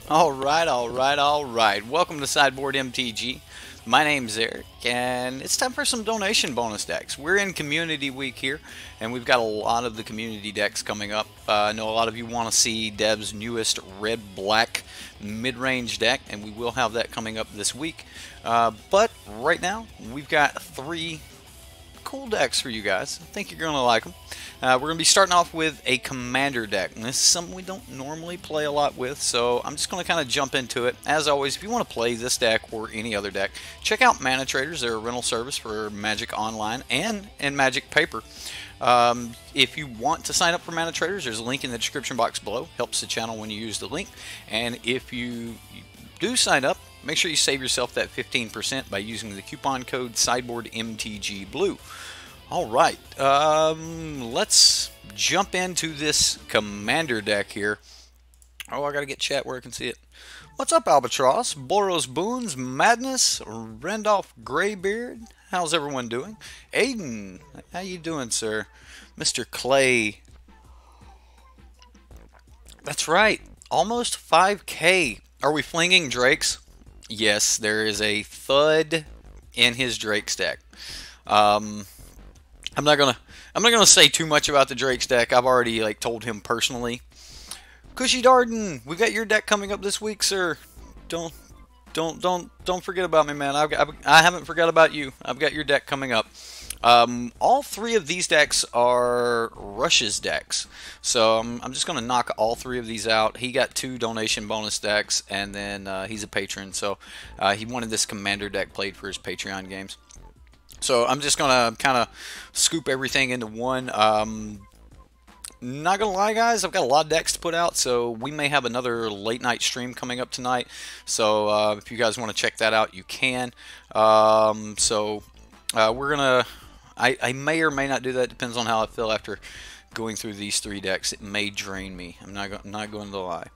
All right. Welcome to Sideboard MTG. My name's Eric, and it's time for some donation bonus decks. We're in Community Week here, and we've got a lot of the community decks coming up. I know a lot of you want to see Dev's newest red-black mid-range deck, and we will have that coming up this week. But right now, we've got three cool decks for you guys. I think you're going to like them. We're going to be starting off with a Commander deck, and this is something we don't normally play a lot with, so I'm just going to kind of jump into it. As always, if you want to play this deck or any other deck, check out manatraders. They're a rental service for Magic Online and in Magic Paper. If you want to sign up for manatraders, there's a link in the description box below. Helps the channel when you use the link. And if you do sign up, make sure you save yourself that 15% by using the coupon code SideboardMTGBlue. All right, let's jump into this Commander deck here. Oh, I gotta get chat where I can see it. What's up, Albatross, Boros Boons, Madness, Randolph Graybeard? How's everyone doing? Aiden, how you doing, sir? Mr. Clay. That's right, almost 5K. Are we flinging Drakes? Yes, there is a Thud in his Drake's deck. I'm not gonna say too much about the Drake's deck. I've already told him personally. Cushy Darden, we got your deck coming up this week, sir. Don't forget about me, man. I haven't forgot about you. I've got your deck coming up. All three of these decks are Rusch's decks, so I'm just gonna knock all three of these out. He got 2 donation bonus decks, and then he's a patron, so he wanted this Commander deck played for his Patreon games. So I'm just going to kind of scoop everything into one. Not going to lie, guys, I've got a lot of decks to put out, so we may have another late night stream coming up tonight. So if you guys want to check that out, you can. We're going to... I may or may not do that. Depends on how I feel after going through these 3 decks. It may drain me. I'm not going to lie.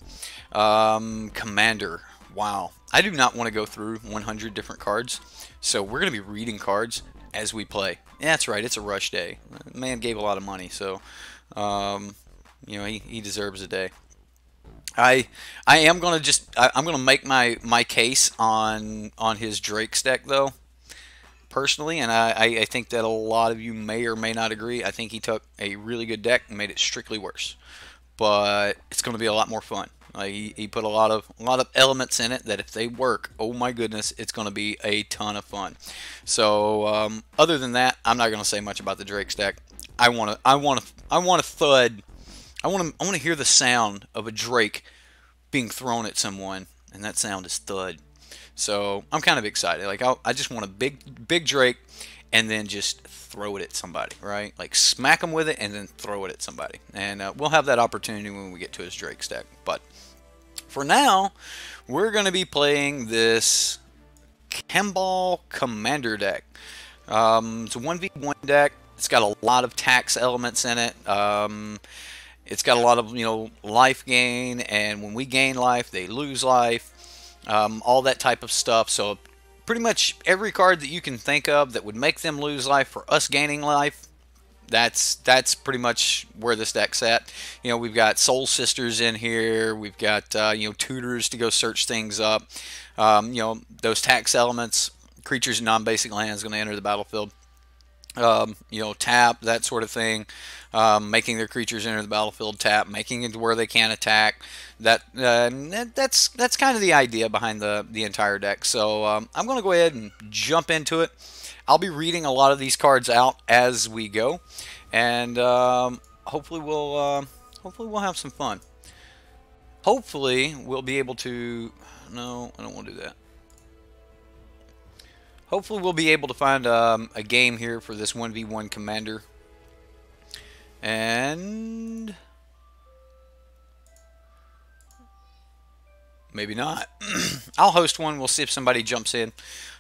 Commander. Wow. I do not want to go through 100 different cards. So we're going to be reading cards as we play. Yeah, that's right. It's a rush day. The man gave a lot of money, so he deserves a day. I am going to I'm going to make my case on his Drake's deck though, personally, and I think that a lot of you may or may not agree. I think he took a really good deck and made it strictly worse, but it's going to be a lot more fun. He put a lot of elements in it that if they work, oh my goodness, it's going to be a ton of fun. So other than that, I'm not going to say much about the Drake's deck. I want a Thud. I want to hear the sound of a Drake being thrown at someone, and that sound is Thud. So I'm kind of excited. I just want a big Drake, and then just throw it at somebody, right? Smack them with it and then throw it at somebody. And we'll have that opportunity when we get to his Drake's deck. But for now, we're going to be playing this Kambal Commander deck. It's a 1v1 deck. It's got a lot of tax elements in it. It's got a lot of, life gain, and when we gain life, they lose life. All that type of stuff. So pretty much every card that you can think of that would make them lose life for us gaining life, that's pretty much where this deck's at. We've got Soul Sisters in here. We've got tutors to go search things up. Those tax elements, creatures in non-basic lands going to enter the battlefield. Tap, that sort of thing. Making their creatures enter the battlefield, tap, making it to where they can attack. That's kind of the idea behind the entire deck. So I'm going to go ahead and jump into it. I'll be reading a lot of these cards out as we go, and hopefully we'll have some fun. Hopefully we'll be able to. No, I don't want to do that. Hopefully we'll be able to find a game here for this 1v1 Commander. And maybe not. I'll host one. We'll see if somebody jumps in.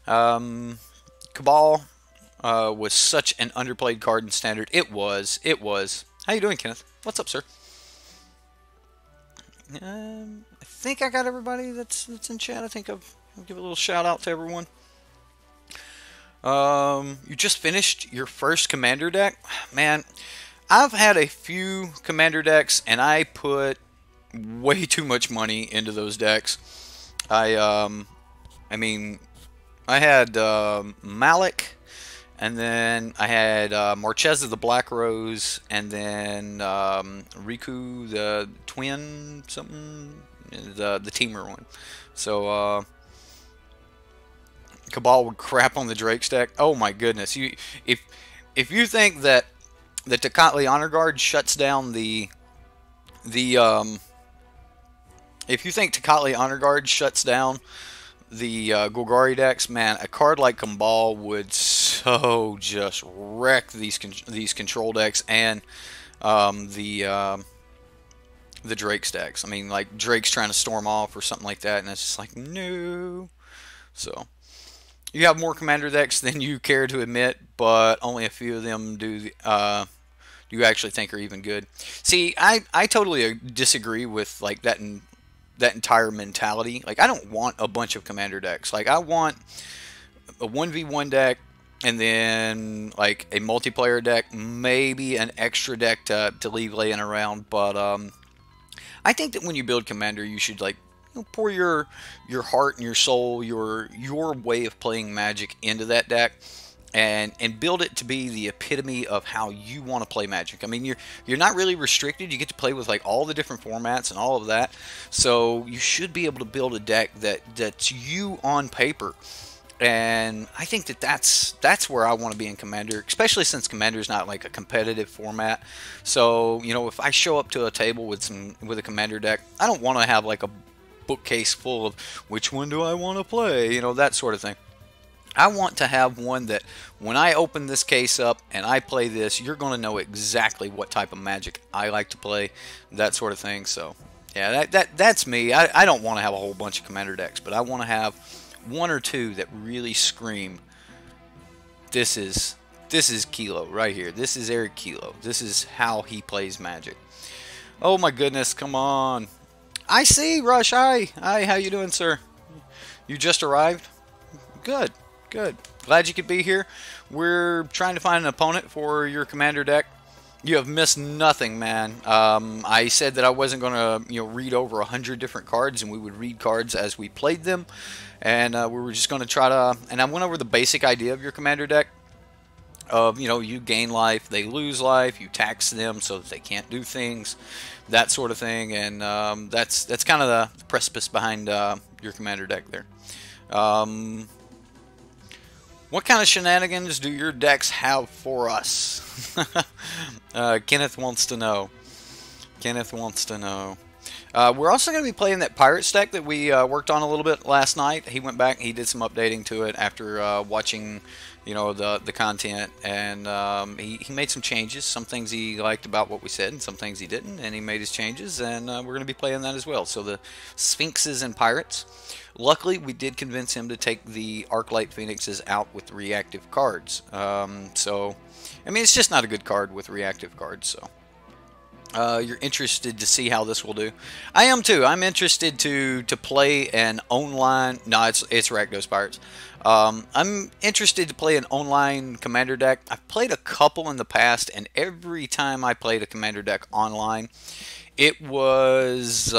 Cabal was such an underplayed card in Standard. It was. How you doing, Kenneth? What's up, sir? I think I got everybody that's in chat. I think I'll give a little shout out to everyone. You just finished your first Commander deck? Man, I've had a few Commander decks, and I put way too much money into those decks. I I mean, I had Malik, and then I had Marchesa the Black Rose, and then Riku the Twin something, the teamer one. So Cabal would crap on the Drake stack. Oh my goodness! If you think that the Tecatli Honor Guard shuts down the if you think Tecatli Honor Guard shuts down the Golgari decks, man, a card like Kambal would so just wreck these control decks and the Drake stacks. I mean, like Drake's trying to storm off or something like that, and it's just like no. So you have more commander decks than you care to admit, but only a few of them do you actually think are even good. See, I totally disagree with like that entire mentality. Like I don't want a bunch of commander decks. Like I want a 1v1 deck and then like a multiplayer deck, maybe an extra deck to leave laying around. But I think that when you build commander, you should like pour your heart and your soul, your way of playing Magic into that deck, and build it to be the epitome of how you want to play Magic. I mean, you're not really restricted. You get to play with like all the different formats and all of that. So you should be able to build a deck that's you on paper. And I think that's where I want to be in Commander, especially since Commander is not like a competitive format. So if I show up to a table with a Commander deck, I don't want to have like a bookcase full of which one do I want to play, that sort of thing. I want to have one that when I open this case up and I play this, you're going to know exactly what type of Magic I like to play, that sort of thing. So yeah, that's me. I don't want to have a whole bunch of Commander decks, but I want to have one or two that really scream, this is Kilo right here. This is Eric Kilo. This is how he plays Magic. Oh my goodness, come on. I see, Rusch. Hi, how you doing, sir? You just arrived? Good. Glad you could be here. We're trying to find an opponent for your commander deck. You have missed nothing, man. I said that I wasn't going to, read over 100 different cards, and we would read cards as we played them. And we were just going to try to... And I went over the basic idea of your commander deck. Of, you gain life, they lose life, you tax them so that they can't do things, that sort of thing. And that's kind of the precipice behind your commander deck there. What kind of shenanigans do your decks have for us? Kenneth wants to know. We're also going to be playing that Pirates deck that we worked on a little bit last night. He went back, he did some updating to it after watching, the content, and he made some changes. Some things he liked about what we said, and some things he didn't, and he made his changes, and we're going to be playing that as well. So the Sphinxes and Pirates. Luckily, we did convince him to take the Arclight Phoenixes out with reactive cards. So, I mean, it's just not a good card with reactive cards, so... you're interested to see how this will do. I am too. I'm interested to play an online... No, it's Rakdos Pirates. I'm interested to play an online commander deck. I've played a couple in the past, and every time I played a commander deck online, it was...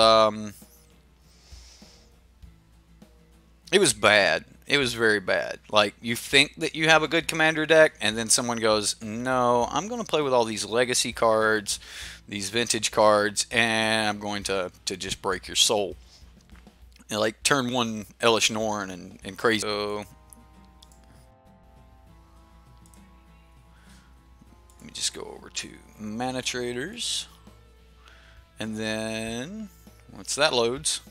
it was bad. It was very bad. Like, you think that you have a good commander deck, and then someone goes, no, I'm going to play with all these legacy cards, these vintage cards, and I'm going to just break your soul. Like turn one Elish Norn and crazy. So, let me just go over to manatraders, and then once that loads,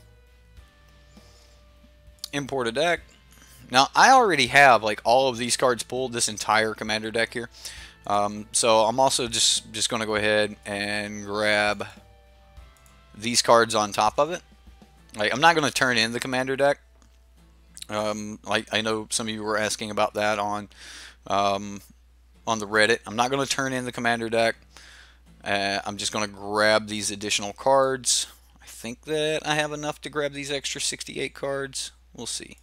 import a deck. Now I already have like all of these cards pulled, this entire commander deck here. So I'm also just going to go ahead and grab these cards on top of it. Like, I'm not going to turn in the commander deck. Like, I know some of you were asking about that on the Reddit. I'm not going to turn in the commander deck. I'm just going to grab these additional cards. I think that I have enough to grab these extra 68 cards. We'll see.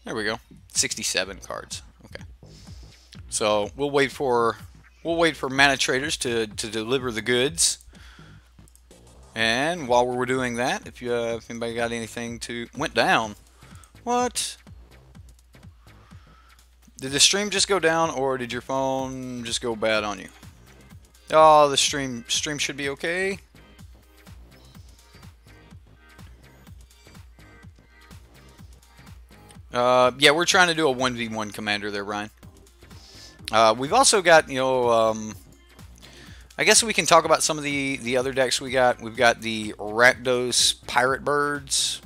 There we go. 67 cards. Okay. So we'll wait for We'll wait for manatraders to deliver the goods. And while we're doing that, if anybody got anything to... Went down. What? Did the stream just go down, or did your phone just go bad on you? Oh, the stream should be okay. Yeah, we're trying to do a 1v1 commander there, Ryan. We've also got, you know, I guess we can talk about some of the other decks we got. We've got the Rakdos Pirate Birds,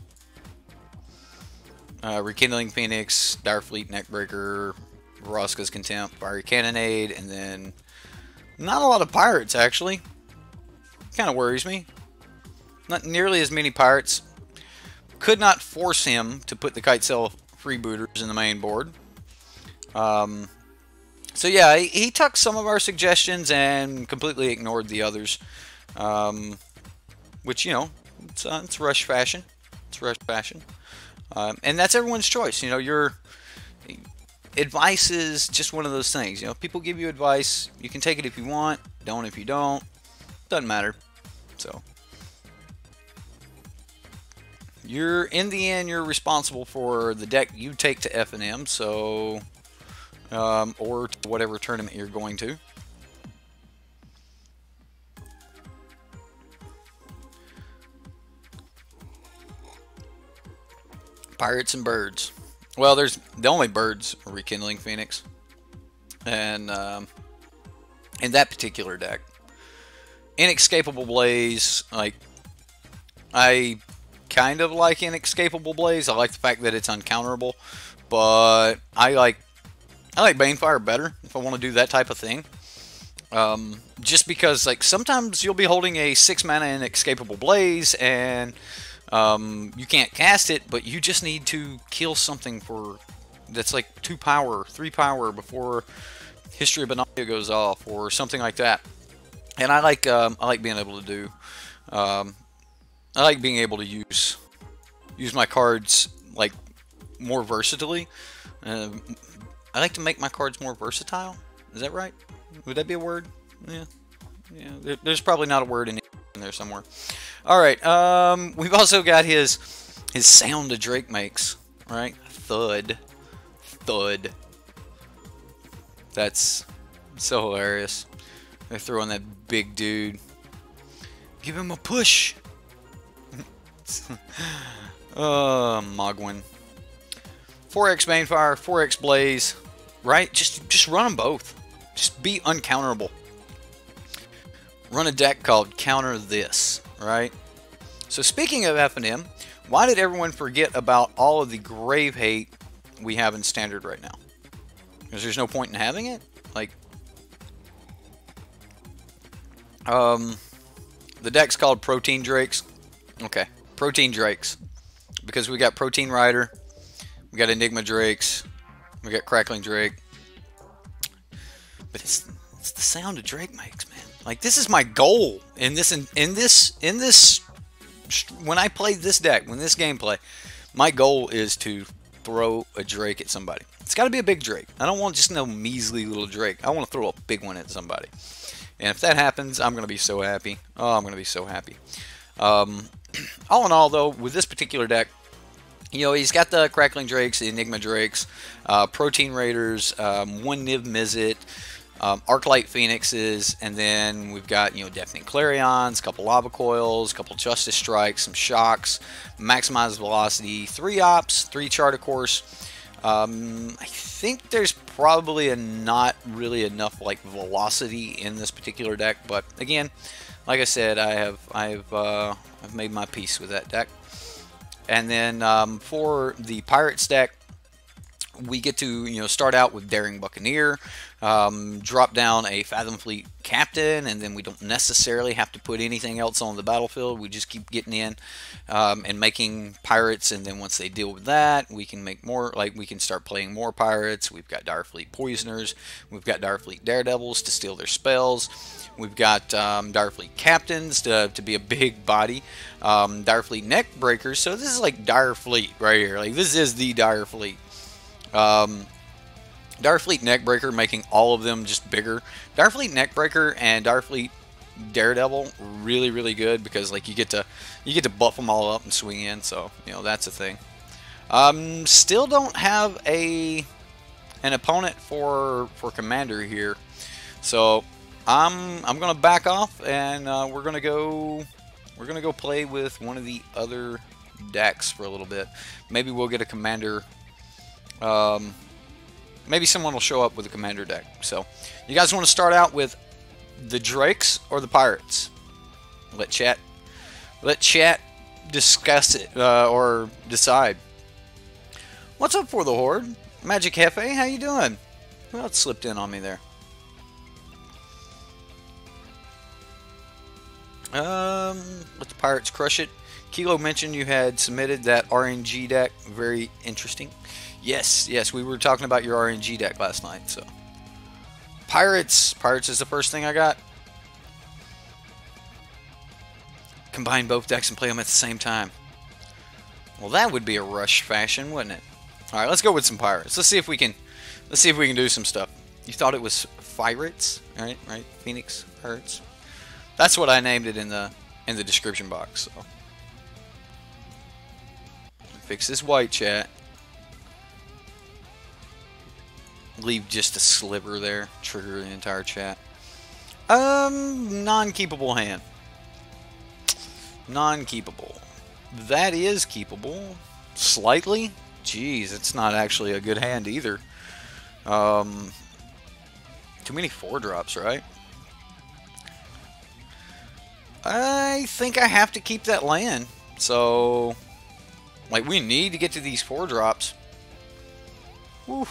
Rekindling Phoenix, Direfleet Neckbreaker, Vraska's Contempt, Fiery Cannonade, and then not a lot of pirates, actually. Kind of worries me. Not nearly as many pirates. Could not force him to put the Kitesail freebooters in the main board. So yeah, he took some of our suggestions and completely ignored the others. Which, you know, it's Rusch fashion. It's Rusch fashion. And that's everyone's choice. You know, your advice is just one of those things. You know, people give you advice. You can take it if you want. Don't if you don't. Doesn't matter. So, in the end, you're responsible for the deck you take to F&M. So, or to whatever tournament you're going to. Pirates and birds. Well, there's the only birds are Rekindling Phoenix, and in that particular deck, Inescapable Blaze. Like, I kind of like Inescapable Blaze. I like the fact that it's uncounterable, but I like Banefire better if I want to do that type of thing. Just because, like, sometimes you'll be holding a 6-mana Inescapable Blaze and you can't cast it, but you just need to kill something that's like 2 power, 3 power before History of Benalia goes off, or something like that. And I like being able to do. I like being able to use my cards like more versatilely. I like to make my cards more versatile. Is that right? Would that be a word? Yeah. There's probably not a word in there somewhere. All right. We've also got his sound a Drake makes. Right? Thud. That's so hilarious. They throw in that big dude. Give him a push. Mogwin. 4x Banefire, 4x Blaze. Right? Just run them both. Just be uncounterable. Run a deck called Counter This, right? So speaking of F&M, why did everyone forget about all of the grave hate we have in Standard right now? Because there's no point in having it? Like, the deck's called Protein Drakes. Okay, Protein Drakes. Because we got Protein Rider, we got Enigma Drakes, we got Crackling Drake. But it's the sound a Drake makes, man. Like, this is my goal in this when I play this deck, when this gameplay, my goal is to throw a Drake at somebody. It's got to be a big Drake. I don't want just no measly little Drake. I want to throw a big one at somebody. And if that happens, I'm going to be so happy. Oh, I'm going to be so happy. All in all, though, with this particular deck, you know, he's got the Crackling Drakes, the Enigma Drakes, Protein Raiders, 1 Niv Mizzet, Arclight Phoenixes, and then we've got, you know, Deafening Clarions, a couple Lava Coils, a couple Justice Strikes, some Shocks, Maximized Velocity, 3 Ops, 3 Chart of Course. I think there's probably not really enough like velocity in this particular deck, but again, like I said, I've made my peace with that deck. And then for the Pirates deck, we get to, you know, start out with Daring Buccaneer, drop down a Fathom Fleet Captain, and then we don't necessarily have to put anything else on the battlefield. We just keep getting in and making pirates, and then once they deal with that, we can make more, like we can start playing more pirates. We've got Direfleet Poisoners, we've got Direfleet Daredevils to steal their spells. We've got Direfleet Captains to be a big body. Direfleet Neckbreakers. So this is like Direfleet right here. Like, this is the Direfleet. Darfleet Neckbreaker, making all of them just bigger. Darfleet Neckbreaker and Darfleet Daredevil, really, really good because like you get to buff them all up and swing in. So you know that's a thing. Still don't have an opponent for Commander here, so I'm gonna back off and we're gonna go play with one of the other decks for a little bit. Maybe we'll get a Commander. Maybe someone will show up with a Commander deck. So, you guys want to start out with the Drakes or the Pirates? Let chat discuss it or decide. What's up for the Horde? Magic Hefe, how you doing? Who else slipped in on me there? Let the Pirates crush it. Kilo mentioned you had submitted that RNG deck. Very interesting. Yes, we were talking about your RNG deck last night. So, Pirates is the first thing I got. Combine both decks and play them at the same time. Well, that would be a Rusch fashion, wouldn't it? All right, let's go with some Pirates. Let's see if we can do some stuff. You thought it was Phirates, right? Phoenix Pirates. That's what I named it in the description box. So, fix this white chat. Leave just a sliver there. Trigger the entire chat. Non-keepable hand. Non-keepable. That is keepable. Slightly. Jeez, it's not actually a good hand either. Too many 4-drops, right? I think I have to keep that land. So, like, we need to get to these 4-drops. Whew.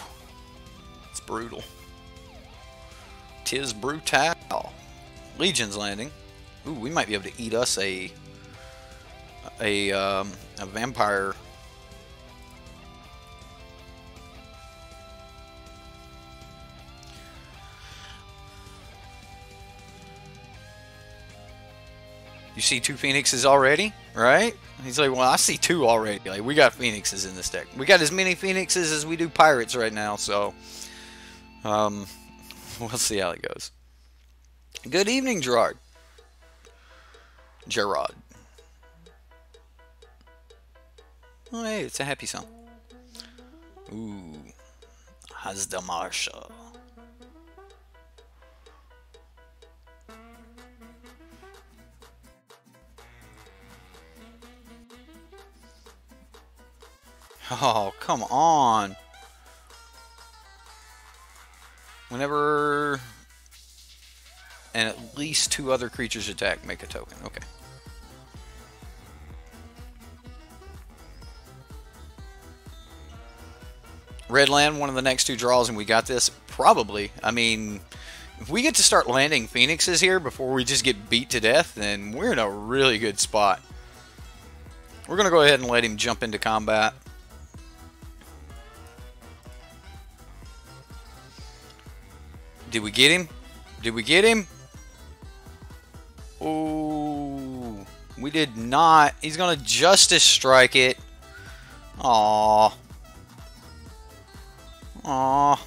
It's brutal. 'Tis brutal. Legion's landing. Ooh, we might be able to eat us a vampire. You see 2 Phoenixes already, right? He's like, well, I see 2 already. Like, we got Phoenixes in this deck. We got as many Phoenixes as we do Pirates right now, so we'll see how it goes. Good evening, Gerard. Oh, hey, it's a happy song. Ooh, Hazda Marsha. Oh, come on. Whenever and at least 2 other creatures attack, make a token. Okay. Red land, one of the next 2 draws, and we got this? Probably. I mean, if we get to start landing Phoenixes here before we just get beat to death, then we're in a really good spot. We're going to go ahead and let him jump into combat. Did we get him? Did we get him? Oh, we did not. He's going to Justice Strike it. Aww. Aww.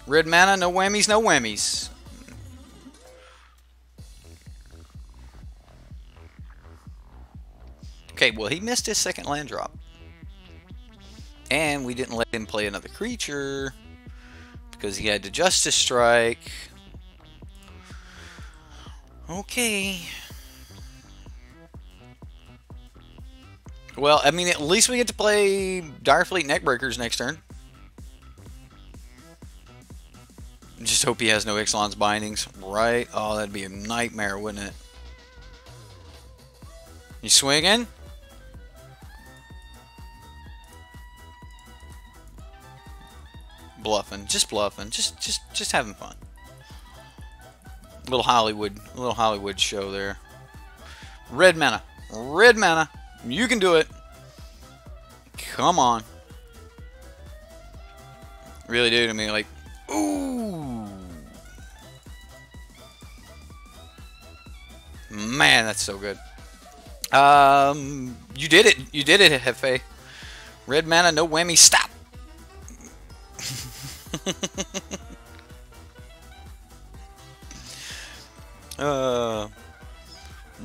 Red mana, no whammies, no whammies. Okay, well, he missed his second land drop. And we didn't let him play another creature because he had to Justice Strike. Okay. Well, I mean, at least we get to play Direfleet Neckbreakers next turn. Just hope he has no Ixalan's Bindings. Right? Oh, that'd be a nightmare, wouldn't it? You swinging? Bluffing. Just bluffing. Just having fun. Little Hollywood show there. Red mana. Red mana. You can do it. Come on. Really do to me, like, ooh. Man, that's so good. You did it. You did it, Hefe. Red mana, no whammy, stop!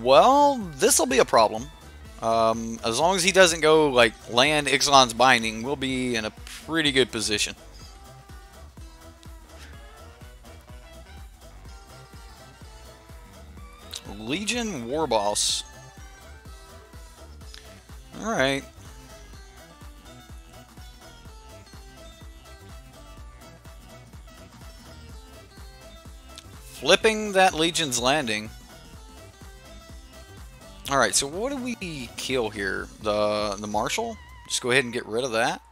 Well, this'll be a problem. As long as he doesn't go, like, land Ixalan's Binding, we'll be in a pretty good position. Legion Warboss. Alright. Flipping that Legion's Landing. Alright, so what do we kill here? The Marshal? Just go ahead and get rid of that.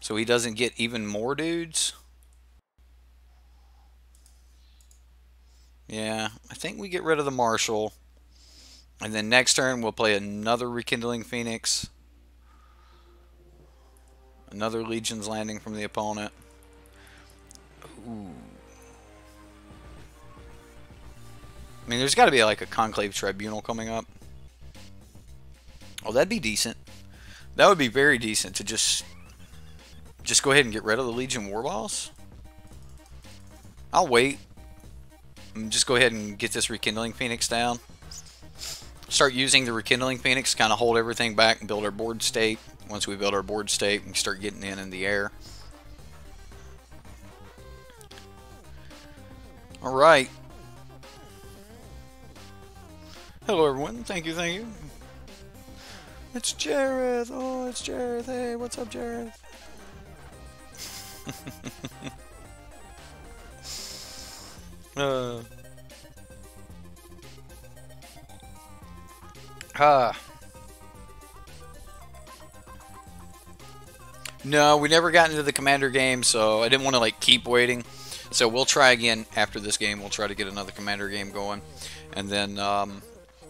So he doesn't get even more dudes. Yeah, I think we get rid of the Marshal. And then next turn we'll play another Rekindling Phoenix. Another Legion's Landing from the opponent. Ooh. I mean, there's got to be like a Conclave Tribunal coming up. Oh, that'd be decent. That would be very decent to just go ahead and get rid of the Legion Warboss. I'll wait. And just go ahead and get this Rekindling Phoenix down. Start using the Rekindling Phoenix to kind of hold everything back and build our board state. Once we build our board state, we can start getting in the air. Alright. Hello everyone, thank you, thank you. It's Jareth! Oh, it's Jareth! Hey, what's up, Jareth? No, we never got into the Commander game, so I didn't want to like keep waiting. So we'll try again after this game. We'll try to get another Commander game going, and then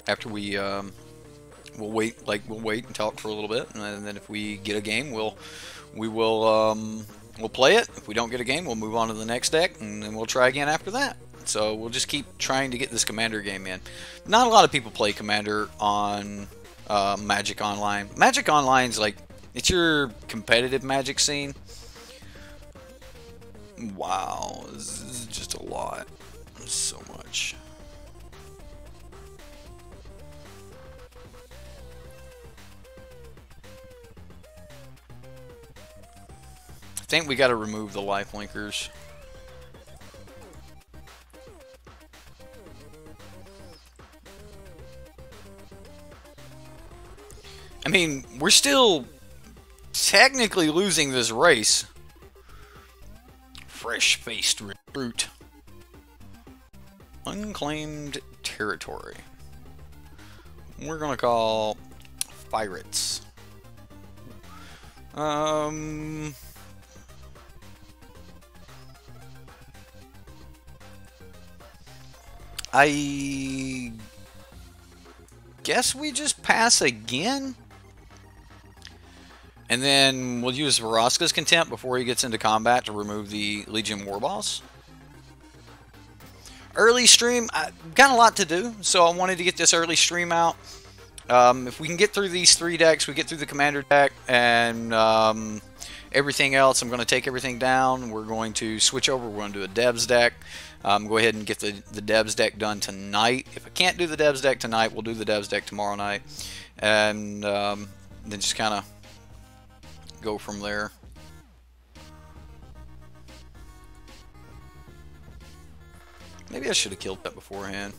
after we we'll wait and talk for a little bit, and then if we get a game, we'll play it. If we don't get a game, we'll move on to the next deck, and then we'll try again after that. So we'll just keep trying to get this Commander game in. Not a lot of people play Commander on Magic Online. Magic Online's like, it's your competitive Magic scene. Wow, this is just a lot. So much. I think we got to remove the life linkers. I mean, we're still technically losing this race. Fresh-faced recruit. Unclaimed territory. We're gonna call Phirates. I guess we just pass again. And then we'll use Vraska's Contempt before he gets into combat to remove the Legion Warboss. Early stream, I got a lot to do, so I wanted to get this early stream out. If we can get through these 3 decks, we get through the Commander deck, and everything else, I'm going to take everything down. We're going to switch over. We're going to do a Devs deck. Go ahead and get the Devs deck done tonight. If I can't do the Devs deck tonight, we'll do the Devs deck tomorrow night. And then just kind of go from there. Maybe I should have killed that beforehand.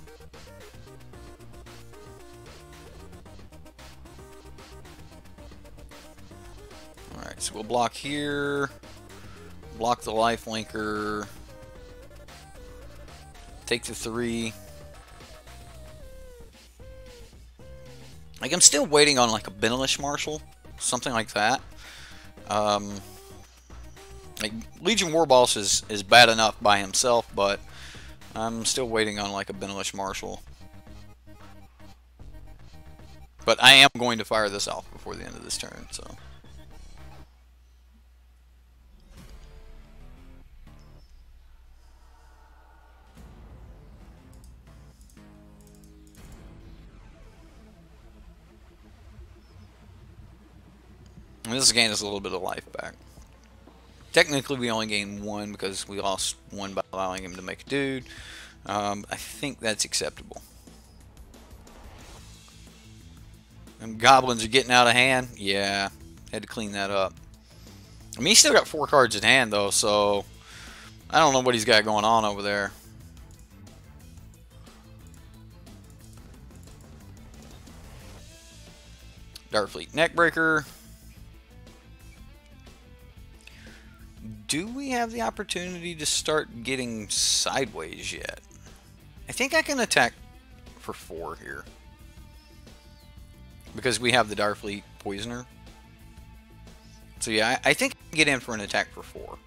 Alright, so we'll block here. Block the life linker. Take the 3. Like, I'm still waiting on like a Benelish Marshal. Something like that. Like, Legion Warboss is bad enough by himself, but I'm still waiting on like a Benelish Marshal. But I am going to fire this off before the end of this turn, so. And this gained us a little bit of life back. Technically, we only gained 1 because we lost 1 by allowing him to make a dude. I think that's acceptable. Them goblins are getting out of hand. Yeah, had to clean that up. I mean, he's still got 4 cards in hand, though, so I don't know what he's got going on over there. Darkfleet Neckbreaker. Do we have the opportunity to start getting sideways yet? I think I can attack for 4 here. Because we have the Darkfleet Poisoner. So yeah, I think I can get in for an attack for 4.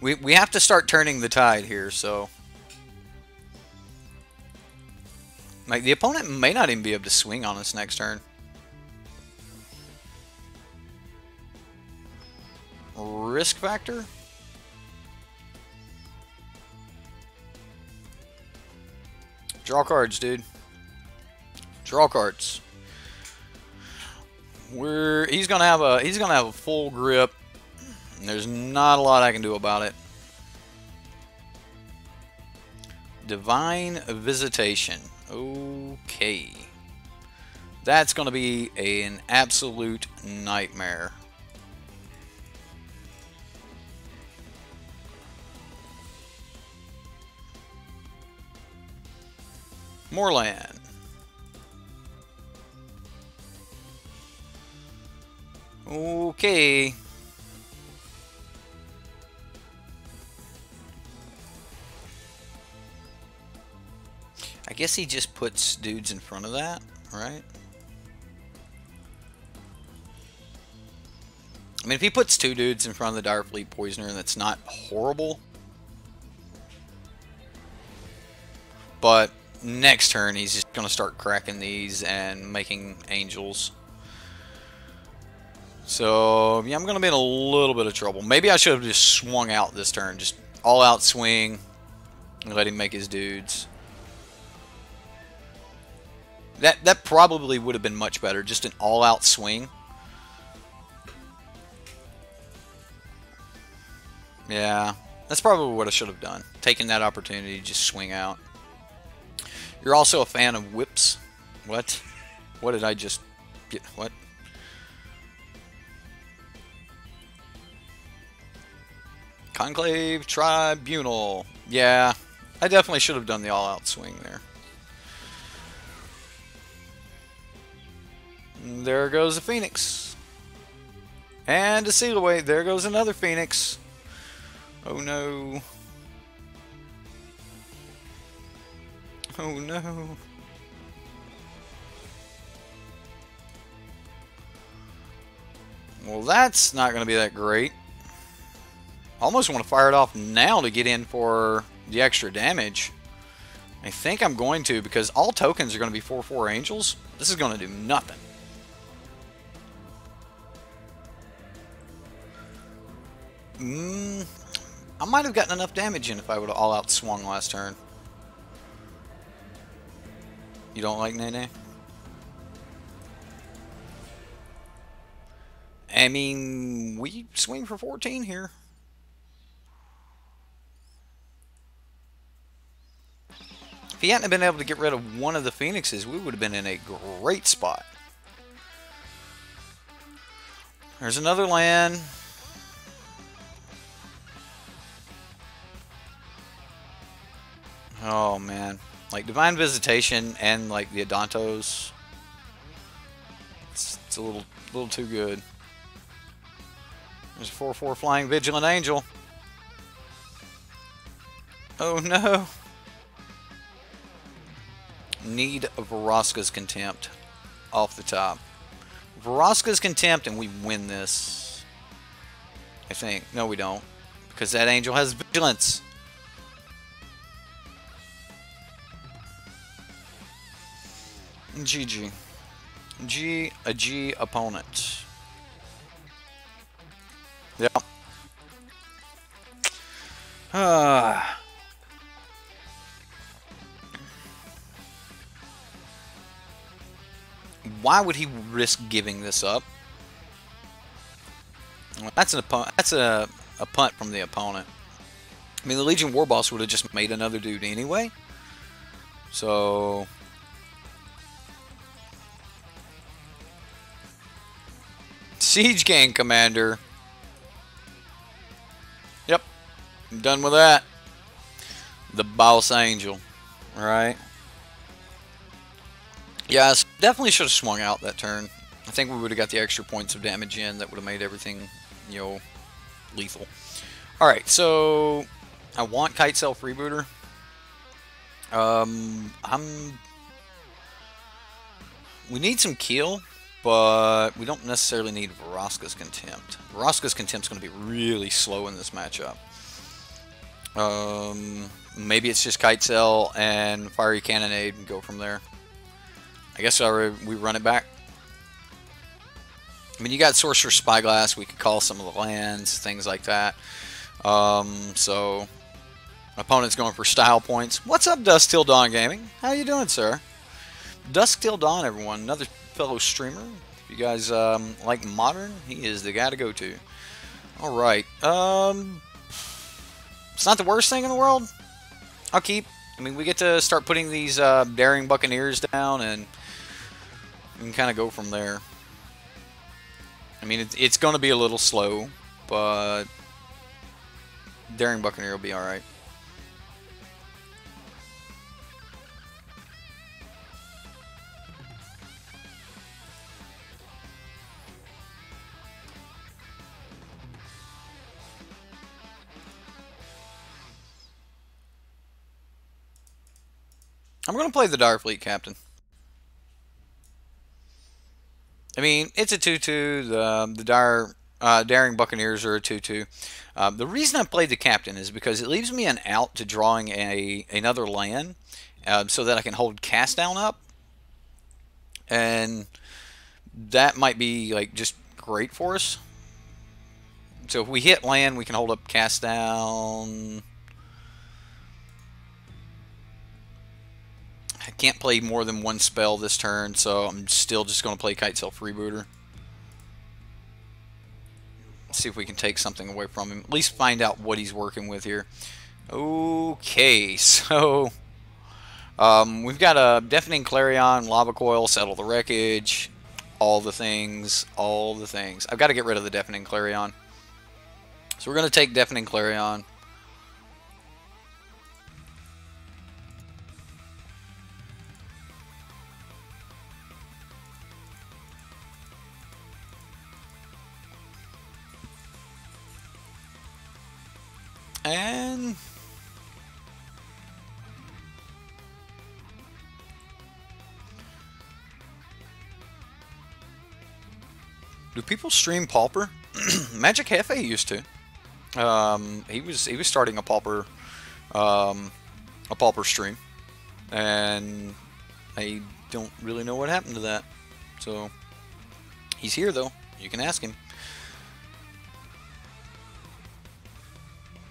We have to start turning the tide here, so... Like, the opponent may not even be able to swing on us next turn. Risk factor? Draw cards, dude. Draw cards. He's gonna have a full grip. And there's not a lot I can do about it. Divine Visitation. Okay. That's going to be an absolute nightmare. More land. Okay. I guess he just puts dudes in front of that, right? I mean, if he puts 2 dudes in front of the Darkfleet Poisoner, that's not horrible. But next turn, he's just going to start cracking these and making angels. So, yeah, I'm going to be in a little bit of trouble. Maybe I should have just swung out this turn. Just all-out swing and let him make his dudes. That probably would have been much better. Just an all-out swing. Yeah, that's probably what I should have done. Taking that opportunity to just swing out. You're also a fan of whips. What? What did I just get? What? Conclave Tribunal. Yeah, I definitely should have done the all-out swing there. There goes a Phoenix. And to seal away, there goes another Phoenix. Oh no. Oh no. Well, that's not going to be that great. Almost want to fire it off now to get in for the extra damage. I think I'm going to, because all tokens are going to be 4/4 angels. This is going to do nothing. I might have gotten enough damage in if I would have all-out swung last turn. You don't like Nene? I mean, we swing for 14 here. If he hadn't been able to get rid of one of the Phoenixes, we would have been in a great spot. There's another land. Oh man, like Divine Visitation and like the Adantos, it's a little too good. There's a 4/4 Flying Vigilant Angel. Oh no. Need Vraska's Contempt off the top. Vraska's Contempt and we win this. I think. No, we don't, because that angel has Vigilance. GG. A G opponent. Yep. Why would he risk giving this up? Well, that's a punt from the opponent. I mean, the Legion Warboss would have just made another dude anyway. So Siege Gang Commander. Yep, I'm done with that. The Boss Angel. Alright. Yeah, definitely should have swung out that turn. I think we would have got the extra points of damage in. That would have made everything, you know, lethal. Alright, so I want Kite Cell Freebooter. We need some Keel, but we don't necessarily need Vraska's Contempt. Vraska's Contempt's going to be really slow in this matchup. Maybe it's just Kite Cell and Fiery Cannonade and go from there. I guess we run it back. I mean, you got Sorcerer's Spyglass. We could call some of the lands, things like that. So, opponent's going for style points. What's up, Dusk Till Dawn Gaming? How you doing, sir? Dusk Till Dawn, everyone. Another fellow streamer. If you guys like Modern, he is the guy to go to. All right. It's not the worst thing in the world. I'll keep. I mean, we get to start putting these Daring Buccaneers down, and we can kind of go from there. I mean, it's going to be a little slow, but Daring Buccaneer will be alright. I'm going to play the Direfleet Captain. I mean, it's a 2-2. The Daring Buccaneers are a 2-2. The reason I played the Captain is because it leaves me an out to drawing another land so that I can hold Cast Down up. And that might be like just great for us. So if we hit land, we can hold up Cast Down. I can't play more than one spell this turn, so I'm still just going to play Kite Cell Freebooter. See if we can take something away from him. At least find out what he's working with here. Okay, so we've got a Deafening Clarion, Lava Coil, Settle the Wreckage, all the things, all the things. I've got to get rid of the Deafening Clarion. So we're going to take Deafening Clarion. And do people stream Pauper? Magic Hefe used to. He was starting a Pauper stream, and I don't really know what happened to that. So he's here though. You can ask him.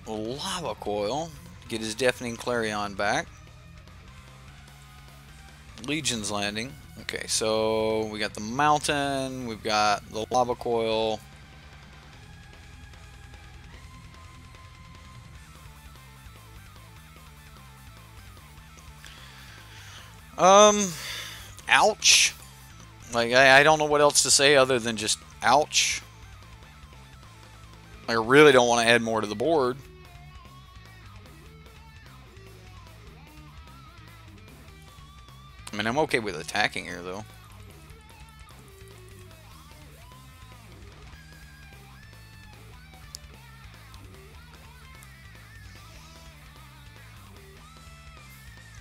Lava Coil, get his Deafening Clarion back. Legion's Landing. Okay, so we got the Mountain, we've got the Lava Coil. Ouch. Like, I don't know what else to say other than just ouch. I really don't want to add more to the board. I mean, I'm okay with attacking here, though.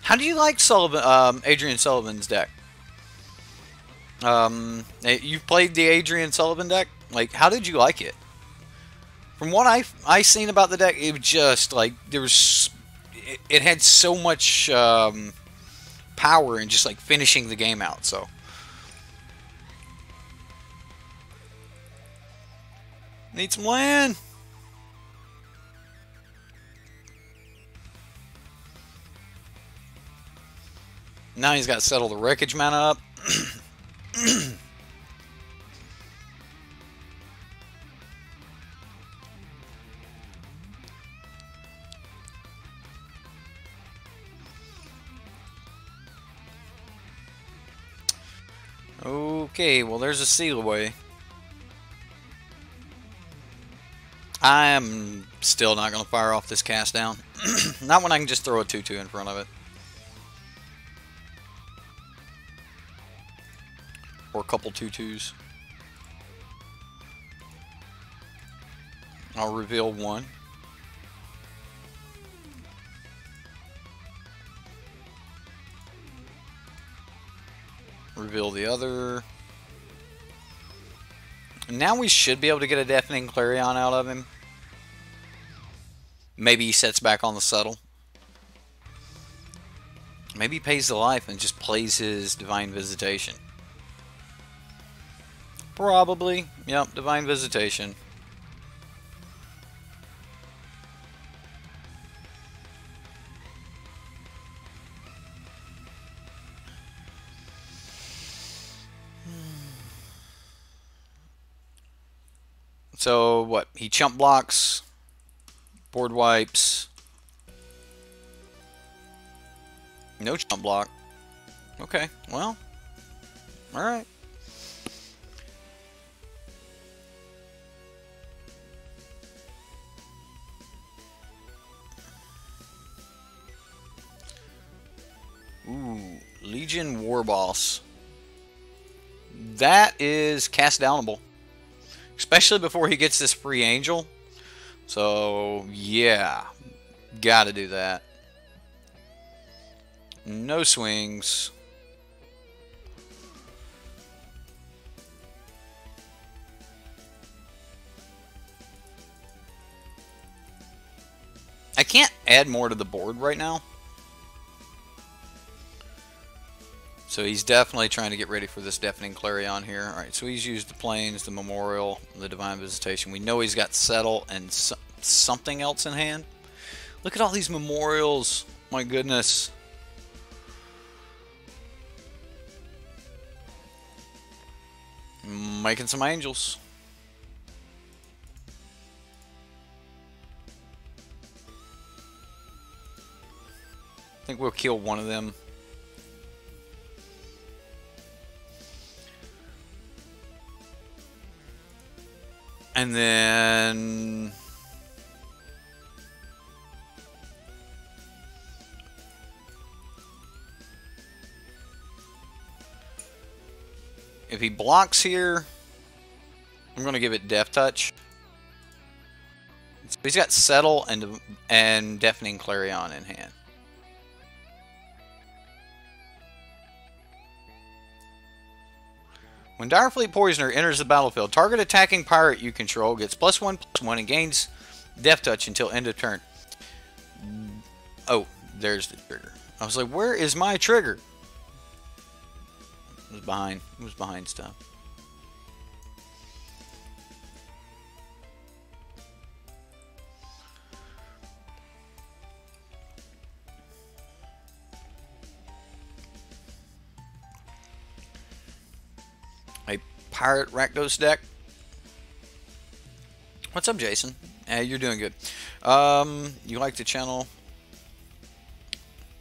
How do you like Adrian Sullivan's deck? You've played the Adrian Sullivan deck? Like, how did you like it? From what I seen about the deck, it was just like it had so much power in just like finishing the game out. So need some land. Now he's got to settle the wreckage mana up. Okay, well there's a seal away. I am still not going to fire off this cast down. Not when I can just throw a 2/2 in front of it. Or a couple 2/2s. I'll reveal one. Reveal the other. Now we should be able to get a Deafening Clarion out of him. Maybe he sets back on the Subtle. Maybe he pays the life and just plays his Divine Visitation. Probably. Yep, Divine Visitation. So, what? He chump blocks, board wipes. No chump block. Okay, well, alright. Ooh, Legion Warboss. That is cast downable. Especially before he gets this free angel. So, yeah. Gotta do that. No swings. I can't add more to the board right now. So he's definitely trying to get ready for this Deafening Clarion here. Alright, so he's used the Plains, the Memorial, the Divine Visitation. We know he's got Settle and something else in hand. Look at all these Memorials. My goodness. Making some angels. I think we'll kill one of them. And then if he blocks here, I'm going to give it Death Touch. So he's got Settle and Deafening Clarion in hand. When Direfleet Poisoner enters the battlefield, target attacking pirate you control gets +1/+1 and gains Death Touch until end of turn. Oh, there's the trigger. I was like, where is my trigger? It was behind. It was behind stuff. Pirate Rakdos deck. What's up, Jason? You're doing good. You like the channel?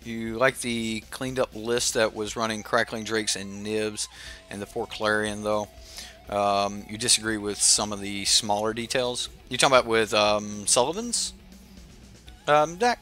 You like the cleaned up list that was running Crackling Drakes and Nibs and the 4 Clarion, though? You disagree with some of the smaller details? You talking about with Sullivan's deck?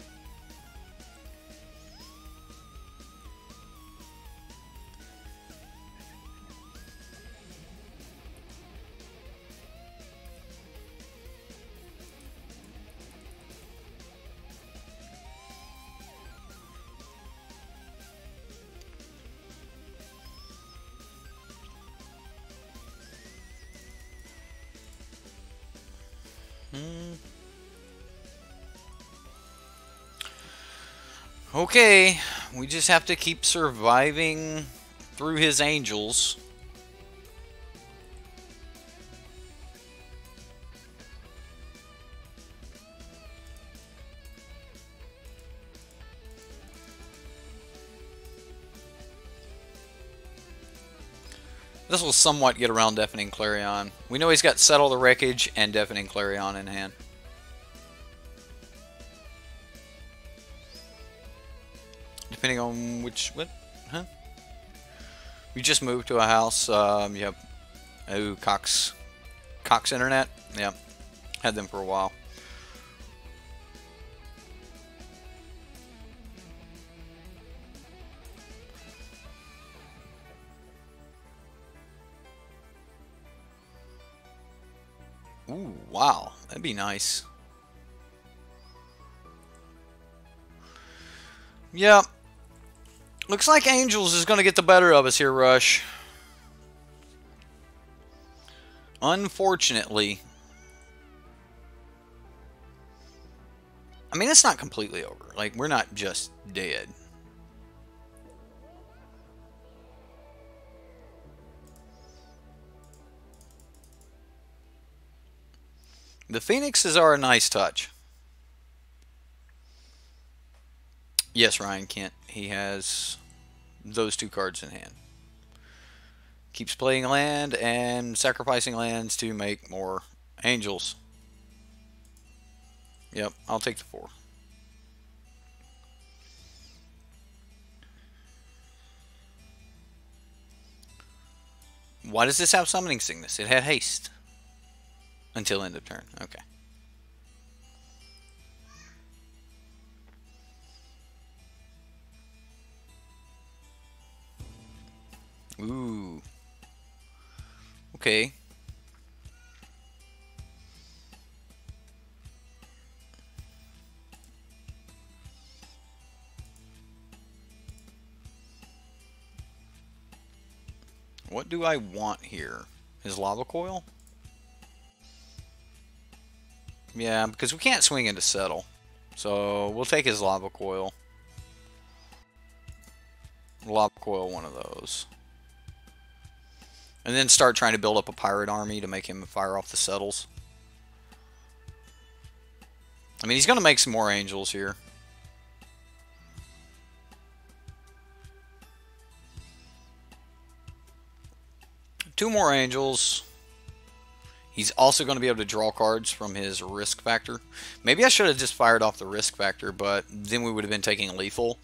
Okay, we just have to keep surviving through his angels. This will somewhat get around Deafening Clarion. We know he's got Settle the Wreckage and Deafening Clarion in hand. Depending on which... What? Huh? We just moved to a house. Yep. Oh, Cox Internet. Yeah. Had them for a while. Ooh, wow. That'd be nice. Yeah. Looks like Angels is going to get the better of us here, Rusch. Unfortunately. I mean, it's not completely over. Like, we're not just dead. The Phoenixes are a nice touch. Yes, Ryan Kent. He has those two cards in hand. Keeps playing land and sacrificing lands to make more Angels. Yep, I'll take the 4. Why does this have Summoning Sickness? It had haste. Until end of turn. Okay. Ooh. Okay. What do I want here? His Lava Coil? Yeah, because we can't swing into Settle. So we'll take his Lava Coil. Lava Coil one of those. And then start trying to build up a pirate army to make him fire off the Settles. I mean, he's going to make some more Angels here. Two more Angels. He's also going to be able to draw cards from his risk factor. Maybe I should have just fired off the risk factor, but then we would have been taking lethal.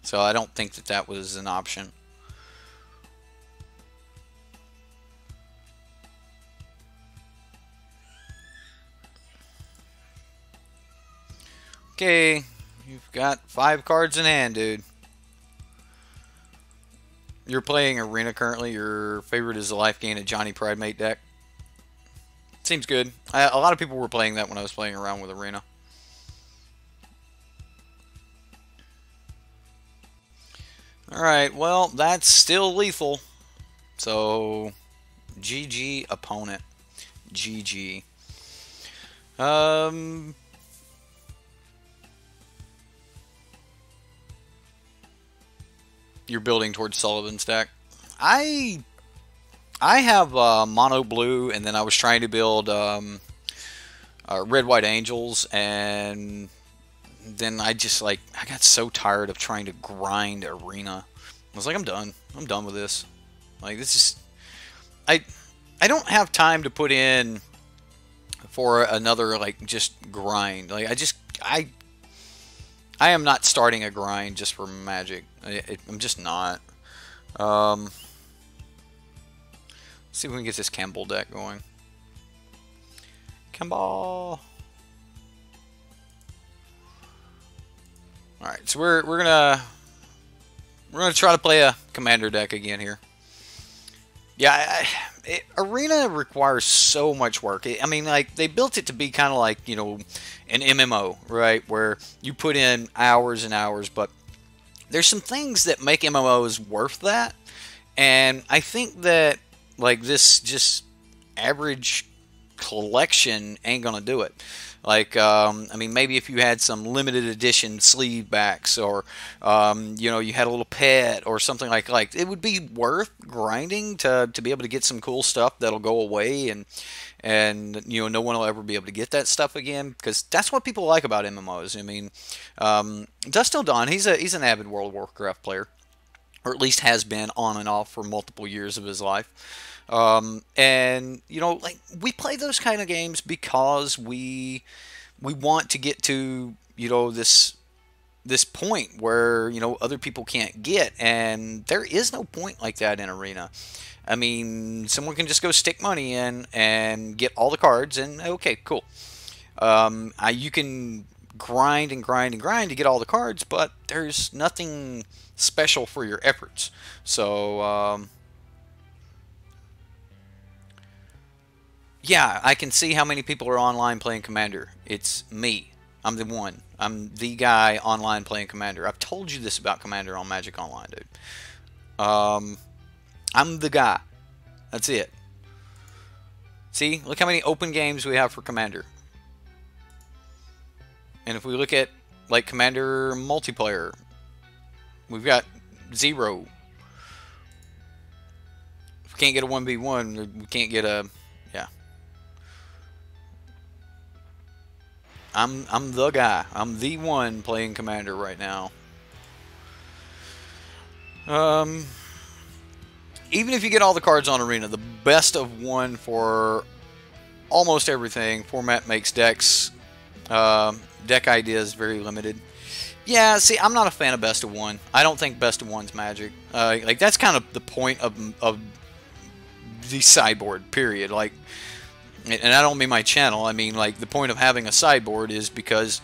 So I don't think that that was an option. Okay, you've got 5 cards in hand, dude. You're playing Arena currently. Your favorite is the Life Gain at Johnny Pridemate deck. Seems good. A lot of people were playing that when I was playing around with Arena. Alright, well, that's still lethal. So, GG opponent. GG. You're building towards Sullivan's deck. I have mono blue, and then I was trying to build red white angels, and then I got so tired of trying to grind Arena. I was like, I'm done. I'm done with this. Like, this is I don't have time to put in for another just grind. Like, I am not starting a grind just for Magic. I'm just not. Let's see if we can get this Kambal deck going. Kambal. Alright, so we're gonna try to play a Commander deck again here. Yeah, Arena requires so much work. I mean, like, they built it to be kind of like, you know, an MMO, right? Where you put in hours and hours, but there's some things that make MMOs worth that. And I think that, like, this just average collection ain't gonna do it. Like, I mean, maybe if you had some limited edition sleeve backs, or, you know, you had a little pet or something like it would be worth grinding to be able to get some cool stuff that'll go away, and you know, no one will ever be able to get that stuff again, because that's what people like about MMOs. I mean, Dust Till Dawn, he's an avid World of Warcraft player. or at least has been on and off for multiple years of his life. And you know, like we play those kind of games because we want to get to, you know, this point where, you know, other people can't get, and there is no point like that in Arena. I mean, someone can just go stick money in and get all the cards, and okay, cool. You can grind and grind and grind to get all the cards, but there's nothing special for your efforts. So, yeah, I can see how many people are online playing Commander. It's me. I'm the one. I'm the guy online playing Commander. I've told you this about Commander on Magic Online, dude. I'm the guy. That's it. See, look how many open games we have for Commander. And if we look at, like, Commander multiplayer, we've got 0. If we can't get a 1v1, we can't get a... Yeah. I'm the guy. I'm the one playing Commander right now. Even if you get all the cards on Arena, the best of one for almost everything. Format makes decks. Deck ideas very limited. Yeah, see, I'm not a fan of best of one. I don't think best of one's Magic. Like that's kind of the point of the sideboard. Period. Like, and I don't mean my channel. I mean like the point of having a sideboard is because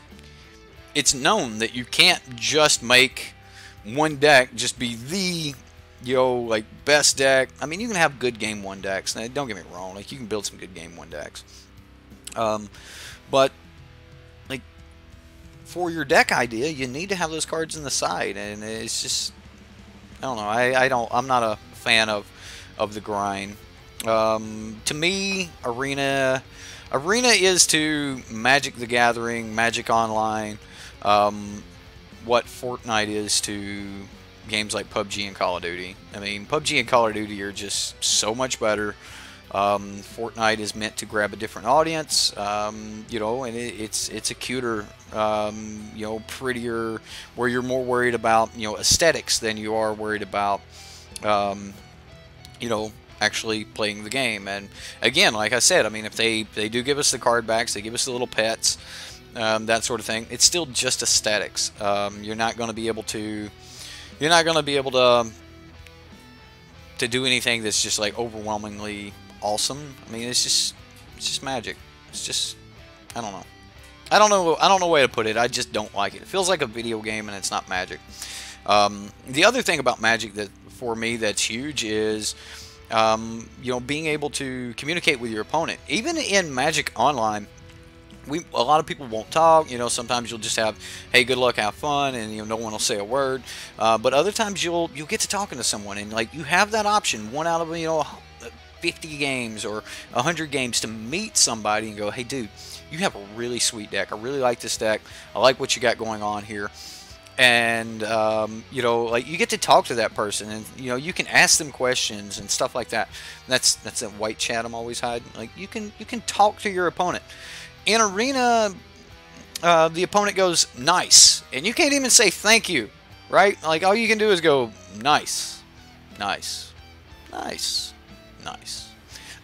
it's known that you can't just make one deck just be the, you know, like best deck. I mean, you can have good game one decks. Now, don't get me wrong. Like you can build some good game one decks. But like for your deck idea, you need to have those cards in the side, and it's just I don't know. I'm not a fan of the grind. To me, Arena is to Magic the Gathering, Magic Online, what Fortnite is to games like PUBG and Call of Duty. I mean, PUBG and Call of Duty are just so much better. Fortnite is meant to grab a different audience, you know, and it's a cuter, you know, prettier, where you're more worried about, you know, aesthetics than you are worried about, you know, actually playing the game. And again, like I said, I mean, if they do give us the card backs, they give us the little pets, that sort of thing, it's still just aesthetics. You're not going to be able to do anything that's just like overwhelmingly awesome. I mean, it's just Magic. It's just, I don't know. I don't know a way to put it. I just don't like it. It feels like a video game and it's not Magic. The other thing about Magic that for me that's huge is you know, being able to communicate with your opponent. Even in Magic Online, a lot of people won't talk. You know, sometimes you'll just have, hey, good luck, have fun, and you know, no one will say a word. But other times you'll get to talking to someone, and like you have that option, one out of, you know, 50 games or 100 games, to meet somebody and go, hey, dude, you have a really sweet deck. I really like this deck. I like what you got going on here. And you know, like you get to talk to that person, and you know, you can ask them questions and stuff like that. That's that white chat I'm always hiding. Like you can talk to your opponent. In Arena, the opponent goes nice, and you can't even say thank you, right? Like all you can do is go nice, nice, nice, nice.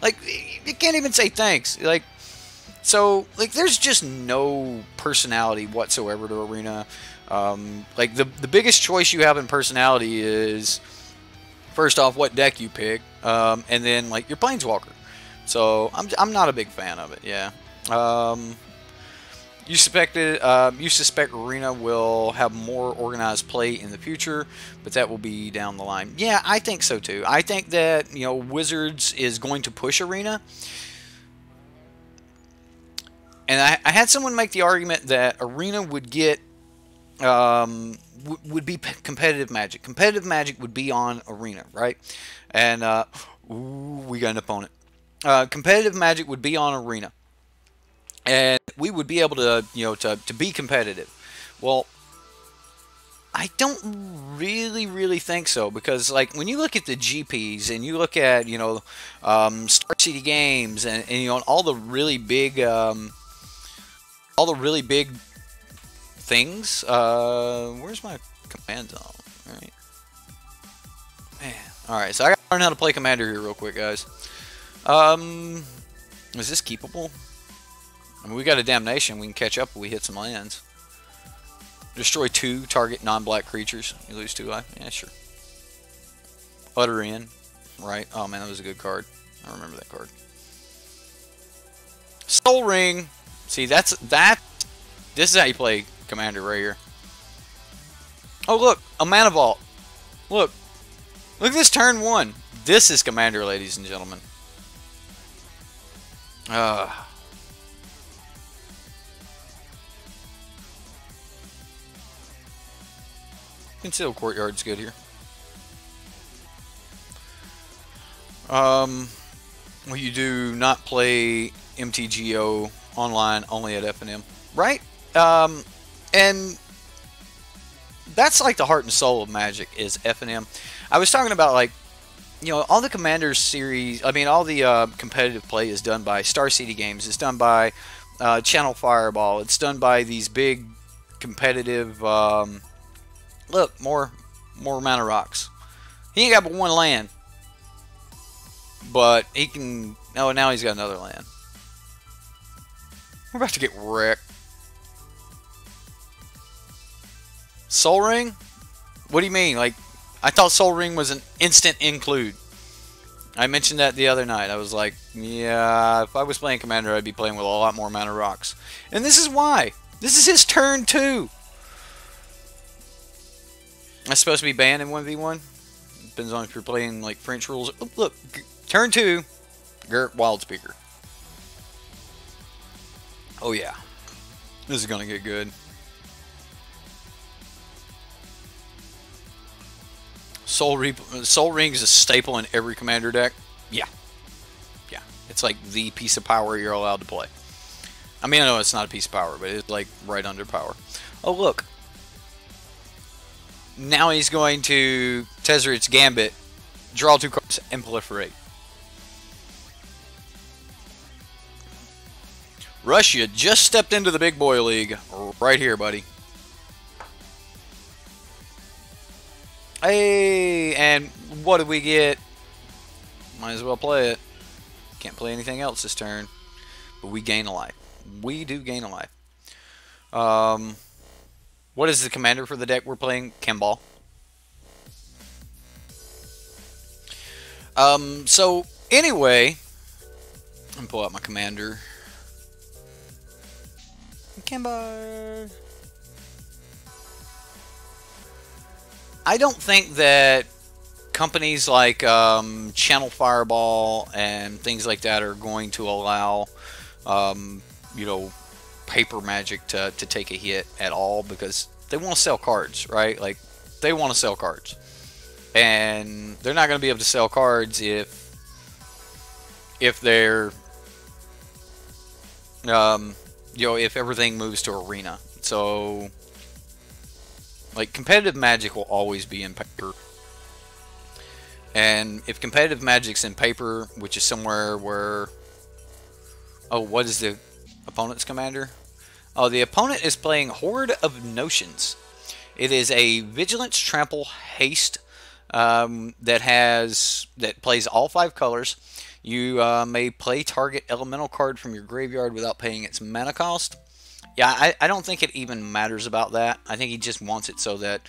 Like you can't even say thanks. Like, so like there's just no personality whatsoever to Arena. Like the biggest choice you have in personality is, first off, what deck you pick, and then like your Planeswalker. So I'm not a big fan of it. Yeah. You suspect Arena will have more organized play in the future, but that will be down the line. Yeah, I think so too. I think that, you know, Wizards is going to push Arena. And I had someone make the argument that Arena would get would be competitive Magic. Competitive Magic would be on Arena, right? And ooh, we got an opponent. Competitive Magic would be on Arena, and we would be able to, you know, to be competitive. Well, I don't really think so, because like when you look at the GPs and you look at, you know, Star City Games and you know, all the really big things. Where's my command zone? All right. Alright, so I gotta learn how to play Commander here real quick, guys. Is this keepable? I mean, we got a Damnation. We can catch up if we hit some lands. Destroy 2 target non-black creatures. You lose 2 life. Yeah, sure. Utter in. Right. Oh, man, that was a good card. I remember that card. Soul Ring. See, this is how you play Commander right here. Oh, look. A Mana Vault. Look. Look at this turn 1. This is Commander, ladies and gentlemen. Concealed Courtyard's good here. Well, you do not play MTGO online, only at FNM, right? And that's like the heart and soul of Magic is FNM. I was talking about, like, you know, all the Commander series. I mean, all the competitive play is done by Star City Games. It's done by Channel Fireball. It's done by these big competitive. Look, more Mana Rocks. He ain't got but 1 land. But he can... Oh, now he's got another land. We're about to get wrecked. Soul Ring? What do you mean? Like, I thought Soul Ring was an instant include. I mentioned that the other night. I was like, yeah, if I was playing Commander, I'd be playing with a lot more Mana Rocks. And this is why. This is his turn 2. That's supposed to be banned in 1v1. Depends on if you're playing like French rules. Oh, look, turn 2, Garrett Wildspeaker. Oh yeah, this is gonna get good. Soul Ring is a staple in every Commander deck. Yeah, it's like the piece of power you're allowed to play. I mean, I know it's not a piece of power, but it's like right under power. Oh look. Now he's going to Tezzeret's Gambit, draw 2 cards, and proliferate. Rusch, you just stepped into the big boy league. Right here, buddy. Hey, and what did we get? Might as well play it. Can't play anything else this turn. But we gain a life. We do gain a life. What is the commander for the deck we're playing? Kambal. So, anyway, I'm pull out my commander. Kambal. I don't think that companies like Channel Fireball and things like that are going to allow, you know, paper Magic to take a hit at all, because they want to sell cards, right? Like, they want to sell cards. And they're not going to be able to sell cards if they're, you know, if everything moves to Arena. So, like, competitive Magic will always be in paper. And if competitive Magic's in paper, which is somewhere where... Oh, what is the opponent's commander? Oh, the opponent is playing Horde of Notions. It is a Vigilance, Trample, Haste that plays all 5 colors. You may play target elemental card from your graveyard without paying its mana cost. Yeah, I don't think it even matters about that. I think he just wants it so that,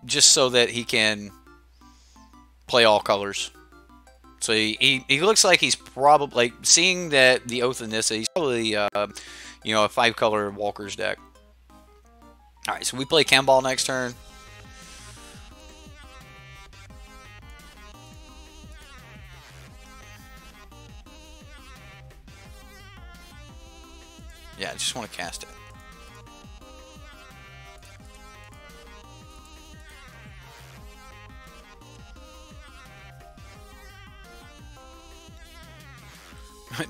just so that he can play all colors. So he looks like he's probably, like, seeing that the Oath of Nissa, he's probably, you know, a 5-color Walker's deck. Alright, so we play Kambal next turn. Yeah, I just want to cast it.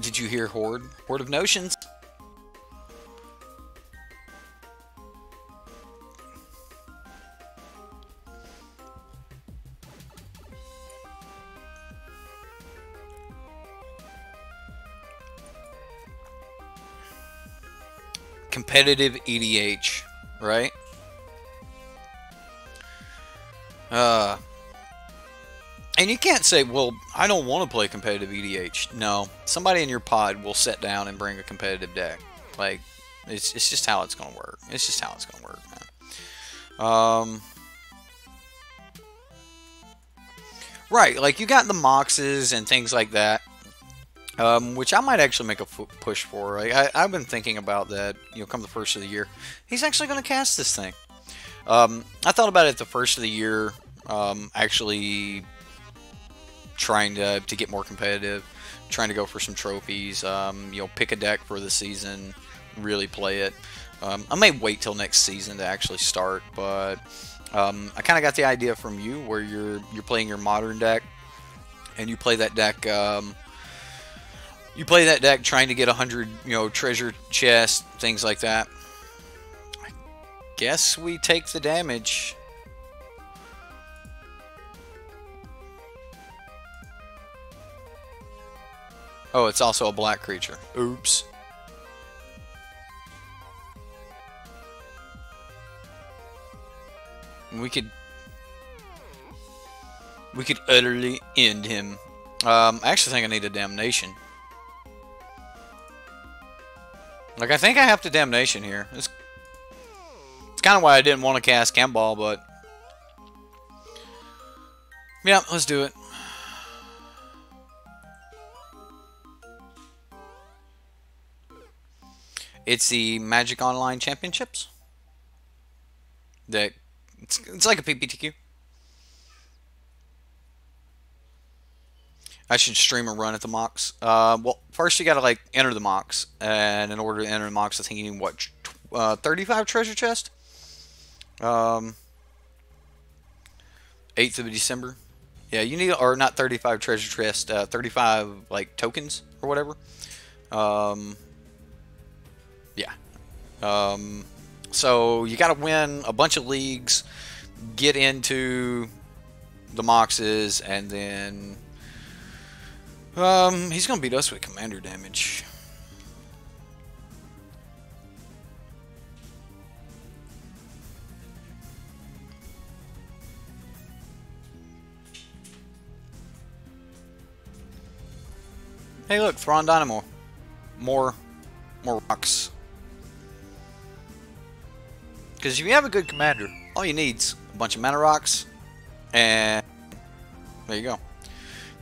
Did you hear Horde? Horde of Notions? Competitive EDH, right? Uh, and you can't say, well, I don't want to play competitive EDH. No, somebody in your pod will sit down and bring a competitive deck. Like, it's just how it's going to work. It's just how it's going to work, man. Right, like you got the Moxes and things like that, which I might actually make a push for. Like, I've been thinking about that, you know, come the first of the year. He's actually going to cast this thing. I thought about it the first of the year, actually trying to get more competitive, trying to go for some trophies, you know, pick a deck for the season, really play it. I may wait till next season to actually start, but I kind of got the idea from you where you're playing your modern deck, and you play that deck. You play that deck trying to get 100, you know, treasure chests, things like that. I guess we take the damage. Oh, it's also a black creature. Oops. We could utterly end him. I actually think I need a damnation. Like, I think I have to damnation here. It's kind of why I didn't want to cast Kambal, but yeah, let's do it. It's the Magic Online Championships. That it's like a PPTQ. I should stream a run at the mocks. Well, first you gotta like enter the mocks, and in order to enter the mocks, I think you need what 35 treasure chest. 8th of December. Yeah, you need, or not 35 treasure chest, 35 like tokens or whatever. Yeah. So you gotta win a bunch of leagues, get into the moxes, and then he's gonna beat us with commander damage. Hey, look, Thrawn Dynamo. More rocks. Because if you have a good commander, all you need's a bunch of mana rocks, and there you go.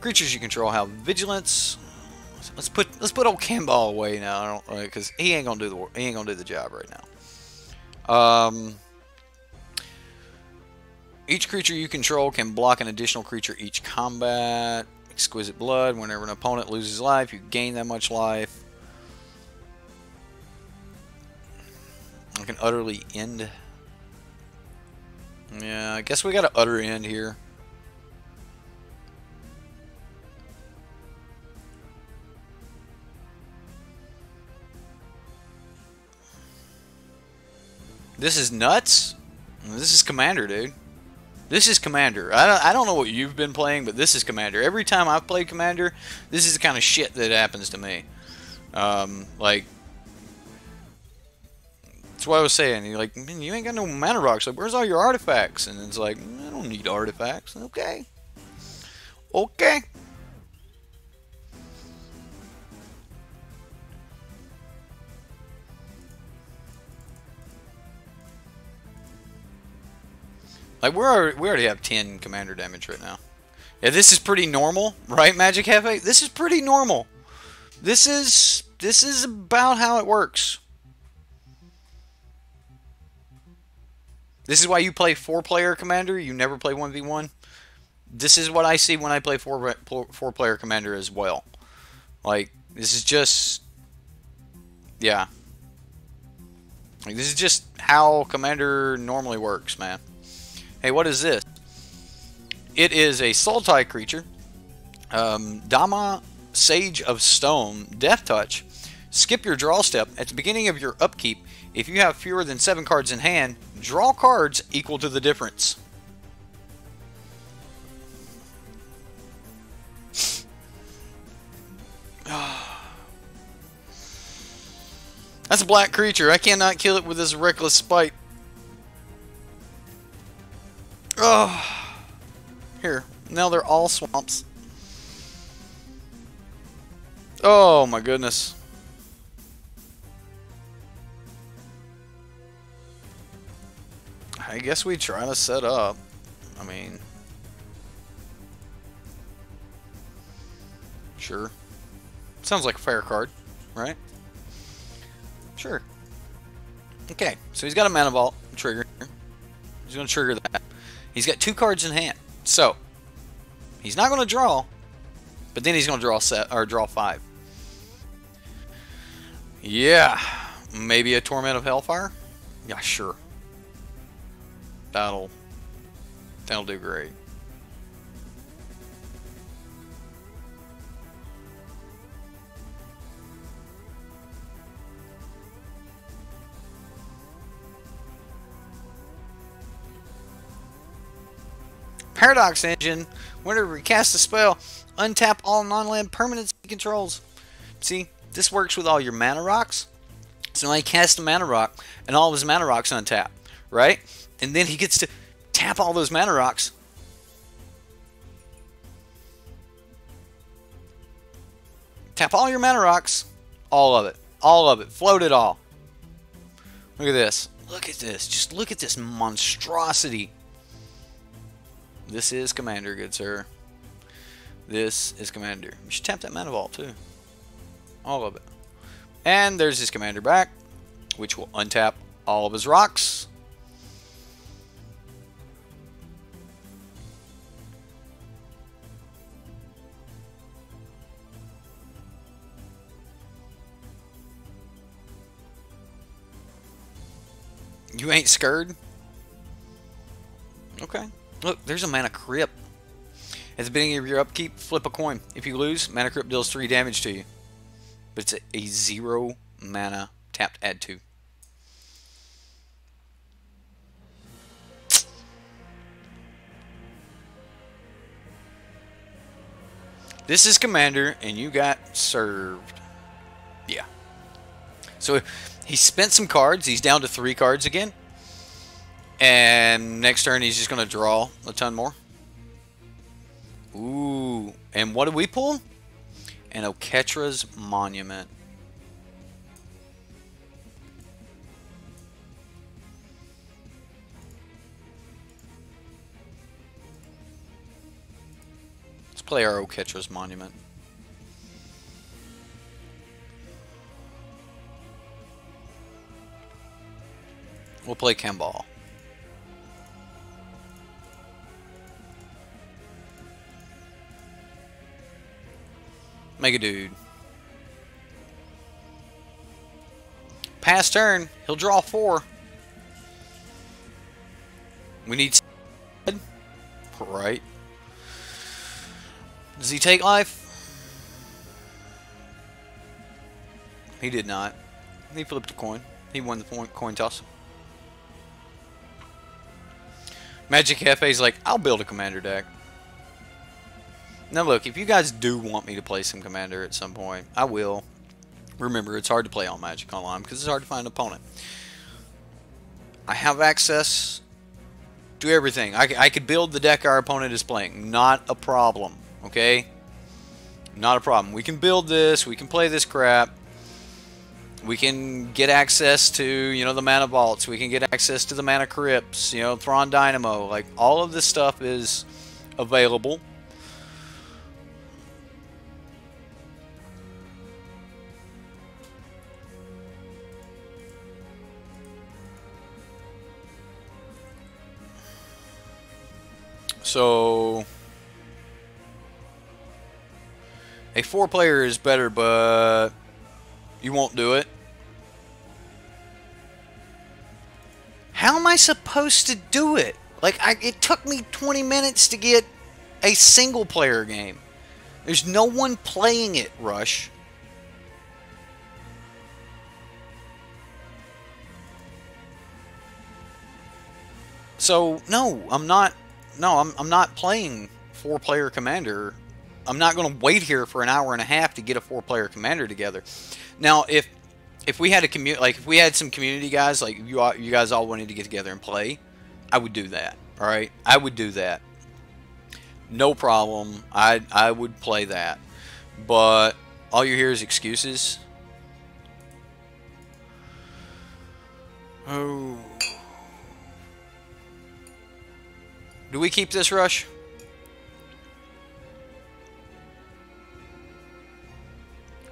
Creatures you control have vigilance. Let's put old Kambal away now, because he ain't gonna do the job right now. Each creature you control can block an additional creature each combat. Exquisite Blood. Whenever an opponent loses life, you gain that much life. I can utterly end. Yeah, I guess we got to utter end here. This is nuts. This is Commander, dude. This is Commander. I don't know what you've been playing, but this is Commander. Every time I've played Commander, this is the kind of shit that happens to me. Like, that's what I was saying. You're like, man, you ain't got no mana rocks. Like, where's all your artifacts? And it's like, I don't need artifacts. Okay. Okay. Like, we already have 10 commander damage right now. Yeah, this is pretty normal, right, Magic Hefe? This is pretty normal. This is about how it works. This is why you play 4-player commander. You never play 1v1. This is what I see when I play 4-player commander as well. Like, this is just, yeah. Like, this is just how commander normally works, man. Hey, what is this? It is a Sultai creature. Dama, Sage of Stone, Death Touch. Skip your draw step. At the beginning of your upkeep, if you have fewer than 7 cards in hand, draw cards equal to the difference. That's a black creature. I cannot kill it with this reckless spite. Oh. Here. Now they're all swamps. Oh my goodness. I guess we try to set up. I mean, sure. Sounds like a fair card, right? Sure. Okay, so he's got a mana vault trigger. He's going to trigger that. He's got 2 cards in hand. So, he's not going to draw, but then he's going to draw 5. Yeah, maybe a Torment of Hellfire? Yeah, sure. That'll do great. Paradox Engine. Whenever you cast a spell, untap all non-land permanents he controls. See, this works with all your mana rocks. So now he casts a mana rock, and all of his mana rocks untap, right? And then he gets to tap all those mana rocks. Tap all your mana rocks. All of it. All of it. Float it all. Look at this. Look at this. Just look at this monstrosity. This is Commander, good sir. This is Commander. You should tap that mana vault too. All of it. And there's his Commander back, which will untap all of his rocks. You ain't scared? Okay. Look, there's a mana crypt. At the beginning of your upkeep, flip a coin. If you lose, mana crypt deals 3 damage to you. But it's a 0 mana tapped add 2. This is Commander, and you got served. Yeah. So he spent some cards. He's down to 3 cards again. And next turn, he's just going to draw a ton more. Ooh. And what did we pull? An Oketra's Monument. Let's play our Oketra's Monument. We'll play Kambal. Make a dude. Pass turn, he'll draw 4. We need right. Does he take life? He did not. He flipped a coin. He won the coin toss. Magic Cafe's like, I'll build a Commander deck. Now look, if you guys do want me to play some Commander at some point, I will. Remember, it's hard to play on Magic Online because it's hard to find an opponent. I have access to everything. I could build the deck our opponent is playing. Not a problem, okay? Not a problem. We can build this. We can play this crap. We can get access to, you know, the mana vaults. We can get access to the mana crypts, you know, Thrawn Dynamo. Like, all of this stuff is available. So, a 4-player is better, but you won't do it. How am I supposed to do it? Like, it took me 20 minutes to get a single-player game. There's no one playing it, Rusch. So, no, I'm not. No, I'm not playing 4-player Commander. I'm not going to wait here for an hour and a half to get a 4-player Commander together. Now, if we had a if we had some community guys, like you guys all wanted to get together and play, I would do that. All right, I would do that. no problem. I would play that. But all you hear is excuses. Oh. Do we keep this, Rush?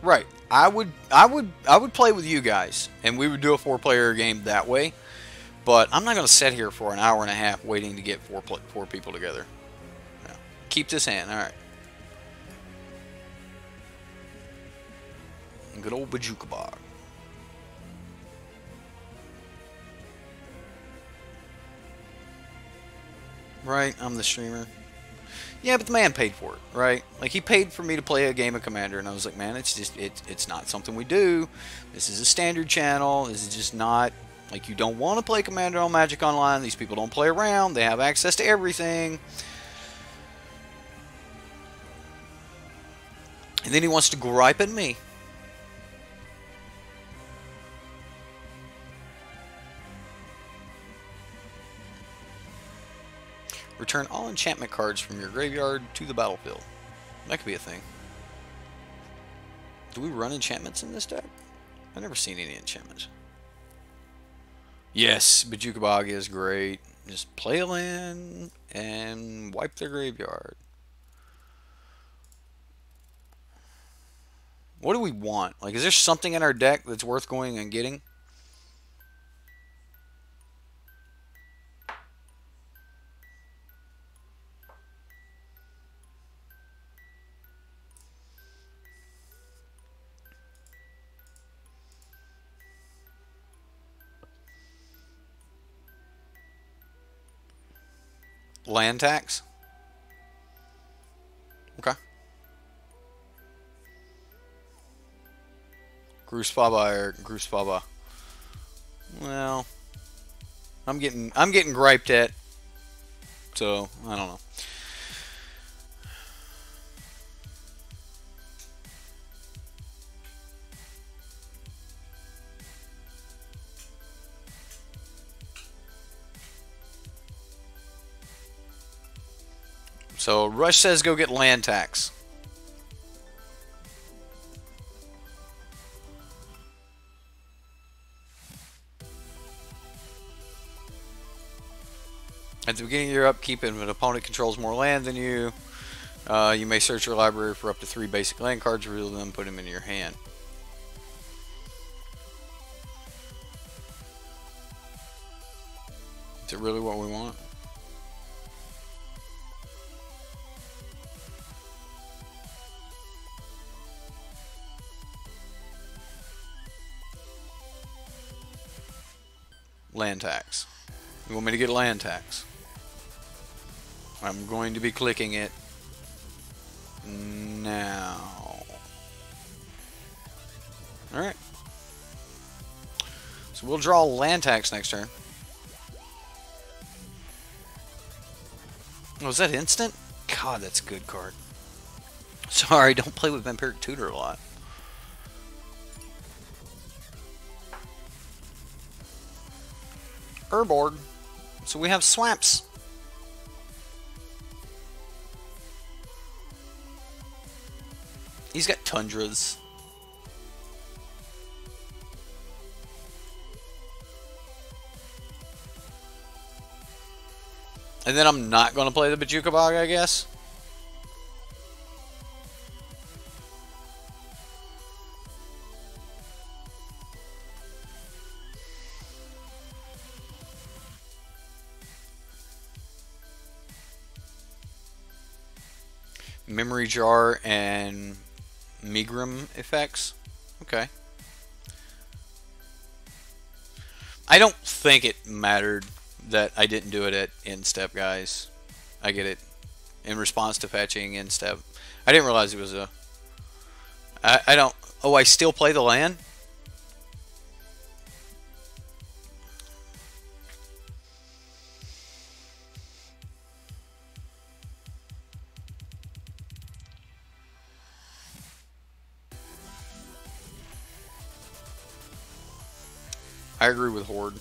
Right. I would play with you guys, and we would do a 4-player game that way. But I'm not going to sit here for an hour and a half waiting to get four people together. No. Keep this hand. All right. Good old Bajuka. Right, I'm the streamer. Yeah, but the man paid for it, right? Like, he paid for me to play a game of Commander, and I was like, man, it's not something we do. This is a standard channel. This is just not, like, you don't want to play Commander on Magic Online. These people don't play around. They have access to everything. And then he wants to gripe at me. Return all enchantment cards from your graveyard to the battlefield. That could be a thing. Do we run enchantments in this deck? I've never seen any enchantments. Yes, Bajuka is great. Just play a land and wipe their graveyard. What do we want? Like, is there something in our deck that's worth going and getting? Land tax? Okay. Gruspaba or Gruspaba. Well, I'm getting griped at, so I don't know. So Rush says go get land tax. At the beginning of your upkeep, if an opponent controls more land than you, you may search your library for up to 3 basic land cards, reveal them, and put them in your hand. Is it really what we want? Land tax. You want me to get land tax? I'm going to be clicking it now. Alright. So we'll draw land tax next turn. Oh, is that instant? God, that's a good card. Sorry, don't play with Vampiric Tutor a lot. Urborg. So we have swamps. He's got tundras. And then I'm not going to play the Bajuka Bog, I guess. Memory Jar and Megrim effects. Okay. I don't think it mattered that I didn't do it at end step, guys. I get it. In response to fetching end step. I didn't realize it was a... I don't... Oh, I still play the land? I agree with Horde.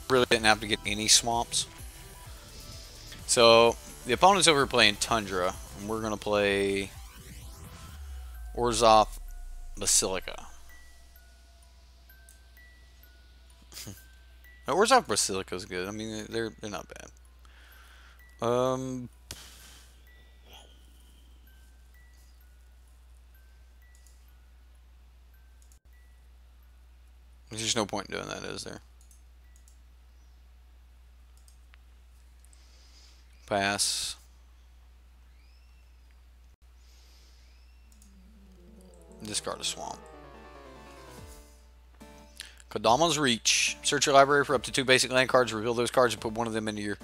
really didn't have to get any swamps. So the opponent's over here playing Tundra, and we're gonna play Orzhov Basilica. Now, Orzhov Basilica is good. I mean, they're not bad. There's just no point in doing that, is there? Pass. Discard a swamp. Kambal the Reach. Search your library for up to 2 basic land cards. Reveal those cards and put one of them into your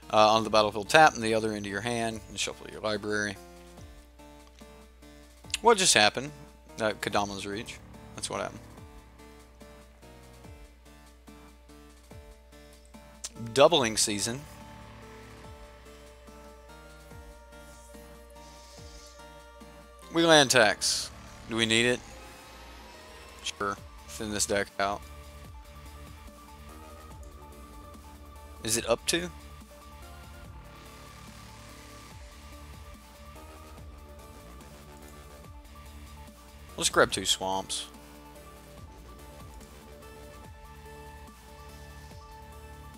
onto the battlefield tap and the other into your hand. And shuffle your library. What just happened? Kambal the Reach. That's what happened. Doubling season. We land tax. Do we need it? Sure. Thin this deck out. Is it up to? Let's grab 2 swamps.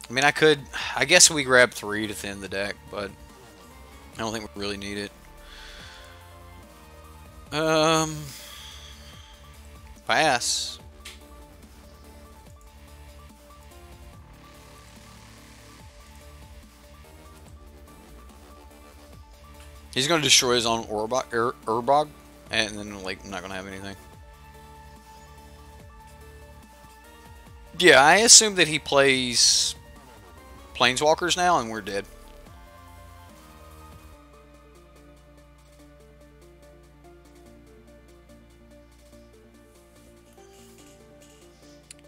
I mean, I guess we grab 3 to thin the deck, but I don't think we really need it. Pass. He's going to destroy his own Urbog, and then, like, I'm not going to have anything. Yeah, I assume that he plays Planeswalkers now, and we're dead.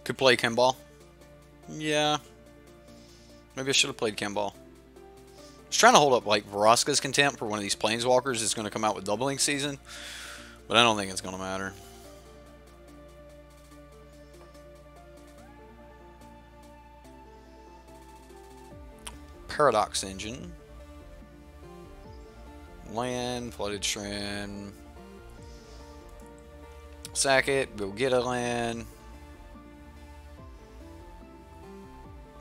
Could play Kambal. Yeah. Maybe I should have played Kambal. I was trying to hold up like Vraska's Contempt for one of these Planeswalkers that's going to come out with Doubling Season. But I don't think it's going to matter. Paradox Engine. Land, Flooded Strand. Sack it, go get a land.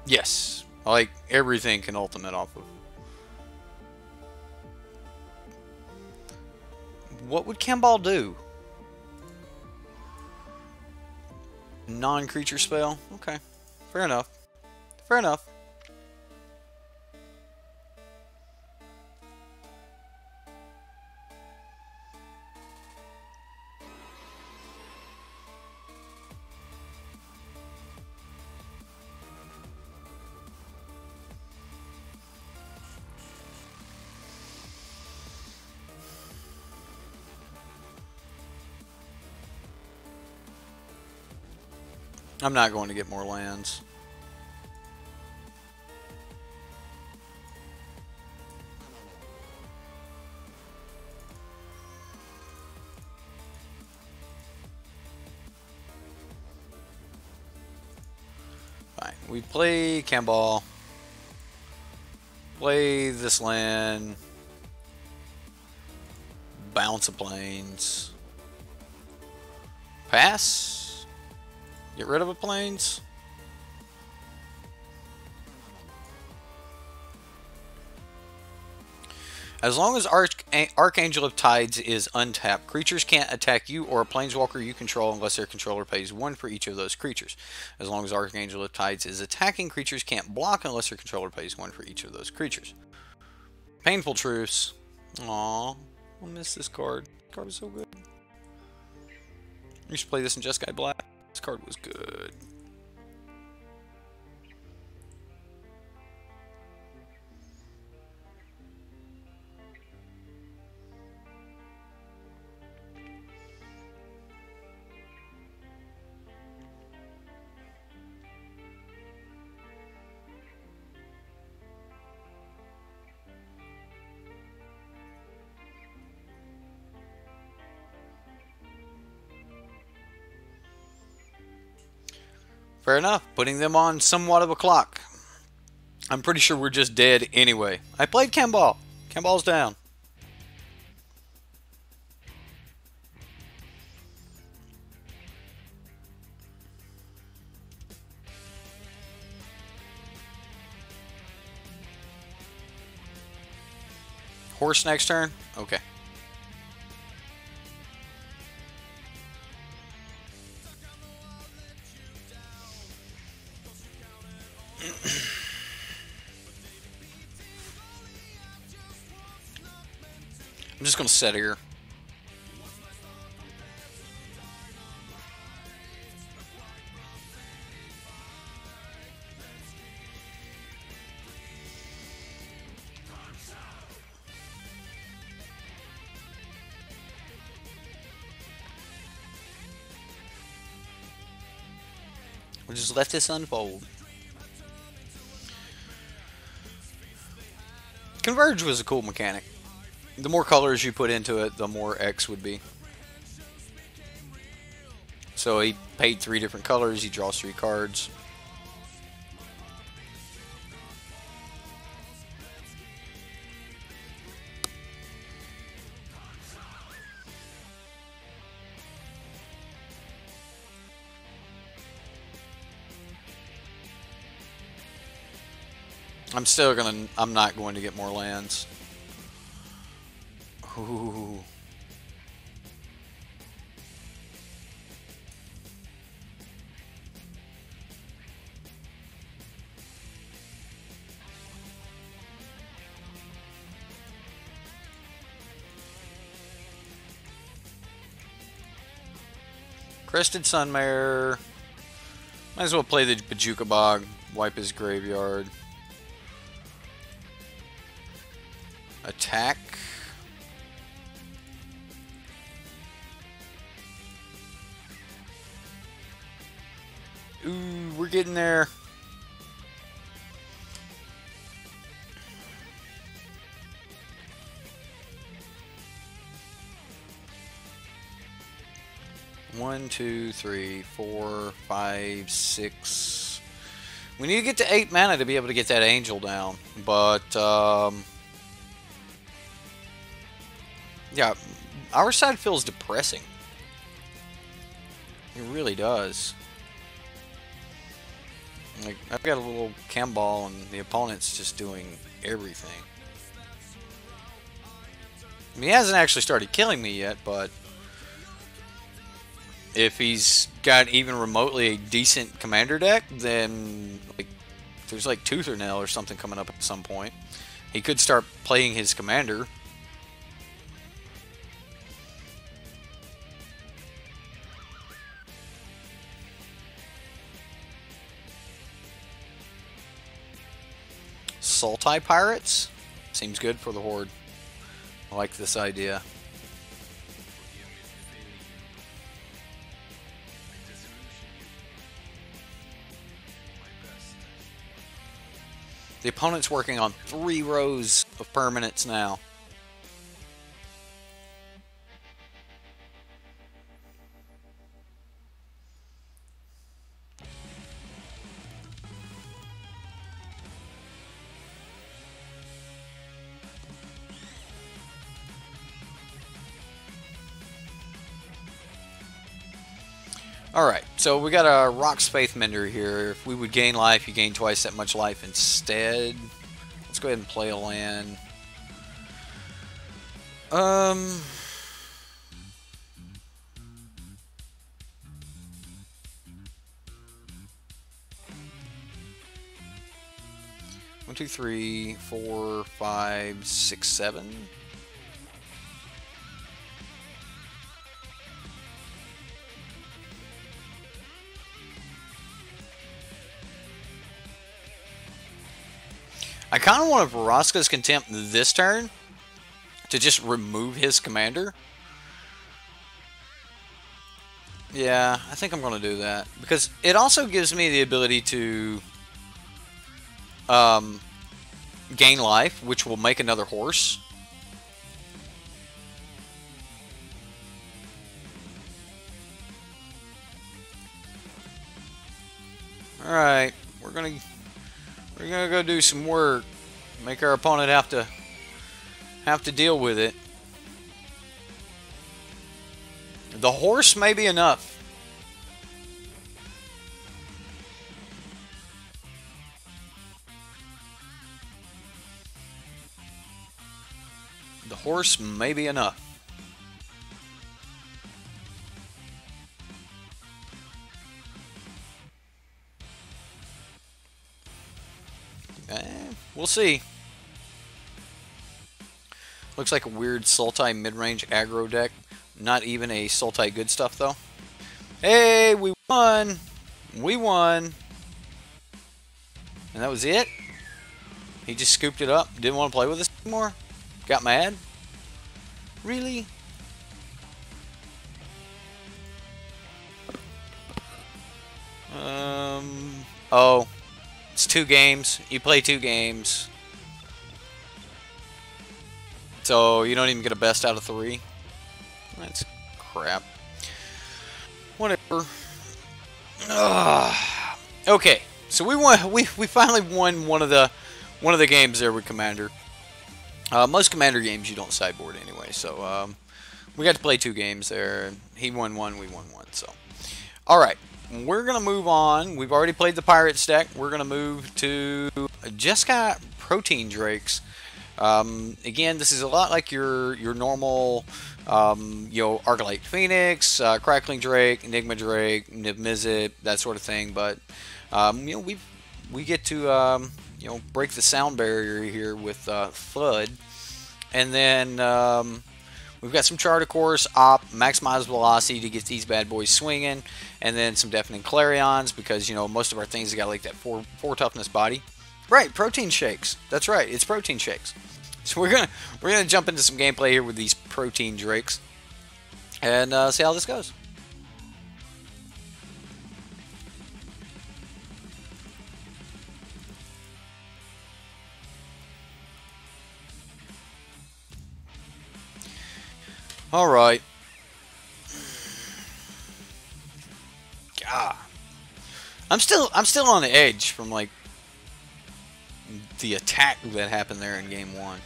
Yes, like everything can ultimate off of. What would Kambal do? Non-creature spell? Okay, fair enough. Fair enough. I'm not going to get more lands. Fine. We play Kambal. Play this land. Bounce a plains. Pass. Get rid of a plains. As long as Archangel of Tides is untapped, creatures can't attack you or a planeswalker you control unless their controller pays 1 for each of those creatures. As long as Archangel of Tides is attacking, creatures can't block unless their controller pays 1 for each of those creatures. Painful Truce. Aww, I miss this card. This card was so good. I used to play this in Jeskai Black. This card was good. Fair enough. Putting them on somewhat of a clock. I'm pretty sure we're just dead anyway. I played Kambal. Kambal's down. Horse next turn? Okay. I'm just going to sit here. We'll just let this unfold. Converge was a cool mechanic. The more colors you put into it, the more X would be. So he paid 3 different colors, he draws 3 cards. I'm not going to get more lands. Ooh. Crested Sunmare. Might as well play the Bajuka Bog, wipe his graveyard. Attack. Ooh, we're getting there. One, two, three, 4, 5, 6. We need to get to 8 mana to be able to get that angel down. But, yeah, our side feels depressing. It really does. Like, I've got a little Kambal and the opponent's just doing everything. I mean, he hasn't actually started killing me yet, but if he's got even remotely a decent commander deck, then like, there's like Tooth or Nail or something coming up at some point. He could start playing his commander. Sultai Pirates? Seems good for the Horde. I like this idea. The opponent's working on 3 rows of permanents now. Alright, so we got a Rock's Faith Mender here. If we would gain life, you gain twice that much life instead. Let's go ahead and play a land. One, two, three, 4, 5, 6, 7. I kind of want a Vraska's Contempt this turn to just remove his commander. Yeah, I think I'm going to do that. Because it also gives me the ability to gain life, which will make another horse. Alright, we're gonna We're gonna go do some work. Make our opponent have to deal with it. The horse may be enough. The horse may be enough. We'll see. Looks like a weird Sultai mid-range aggro deck. Not even a Sultai good stuff, though. Hey, we won! We won! And that was it? He just scooped it up? Didn't want to play with us anymore? Got mad? Really? Oh. It's 2 games. You play 2 games. So you don't even get a best out of 3. That's crap. Whatever. Ugh. Okay, so we won. We finally won one of the games there with Commander. Most Commander games you don't sideboard anyway, so we got to play 2 games there. He won 1, we won 1. So, all right. We're going to move on. We've already played the Pirates deck. We're going to move to just got Protein Drakes. Again, this is a lot like your normal, you know, Arclight Phoenix, Crackling Drake, Enigma Drake, Niv-Mizzet, that sort of thing. But, you know, we get to, you know, break the sound barrier here with Thud. And then we've got some Charter Course, Op, Maximize Velocity to get these bad boys swinging, and then some Deafening Clarions because, you know, most of our things have got like that 4 toughness body. Right, protein shakes. That's right, it's protein shakes. So we're gonna jump into some gameplay here with these Protein Drakes and see how this goes. All right. God, I'm still on the edge from like the attack that happened there in game 1.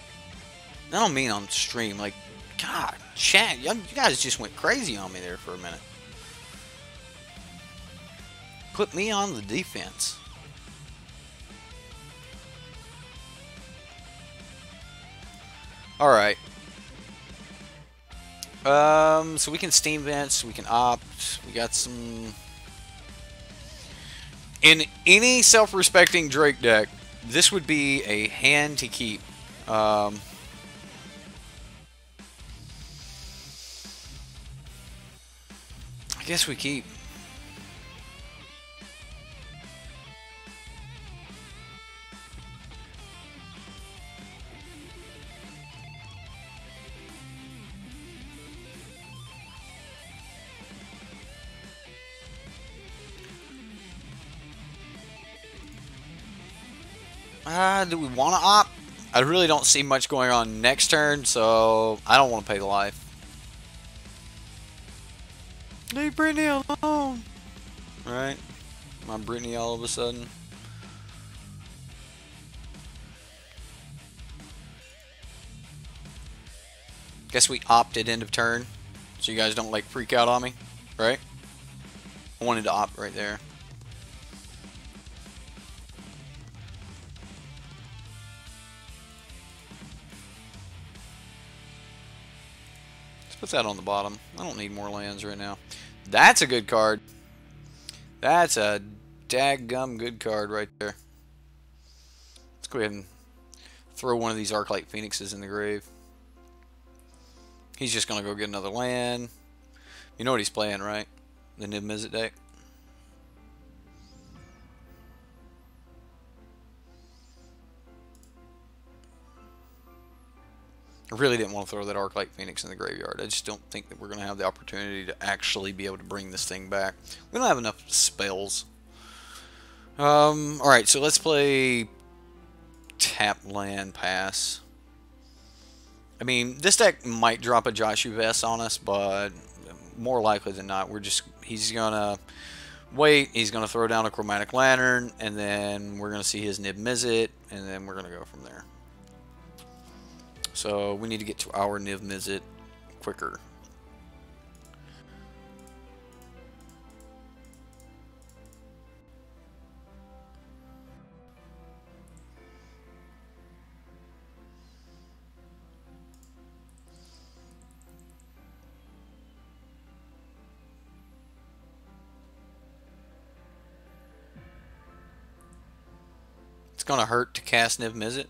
I don't mean on stream. Like, God, chat, you guys just went crazy on me there for a minute. Put me on the defense. All right. So we can steam vents, we can opt, we got some... In any self-respecting Drake deck, this would be a hand to keep. I guess we keep. Do we want to opt? I really don't see much going on next turn, so I don't want to pay the life. Leave Brittany alone. Right? My Brittany all of a sudden. Guess we opted end of turn, so you guys don't like freak out on me, right? I wanted to opt right there. Put that on the bottom. I don't need more lands right now. That's a good card. That's a daggum good card right there. Let's go ahead and throw one of these Arclight Phoenixes in the grave. He's just going to go get another land. You know what he's playing, right? The Niv-Mizzet deck. I really didn't want to throw that Arclight Phoenix in the graveyard. I just don't think that we're going to have the opportunity to actually be able to bring this thing back. We don't have enough spells. Alright, so let's play tap land pass. I mean, this deck might drop a Joshua Vest on us, but more likely than not, he's going to wait, he's going to throw down a Chromatic Lantern, and then we're going to see his Nib Mizzet, and then we're going to go from there. So we need to get to our Niv Mizzet quicker. It's going to hurt to cast Niv Mizzet.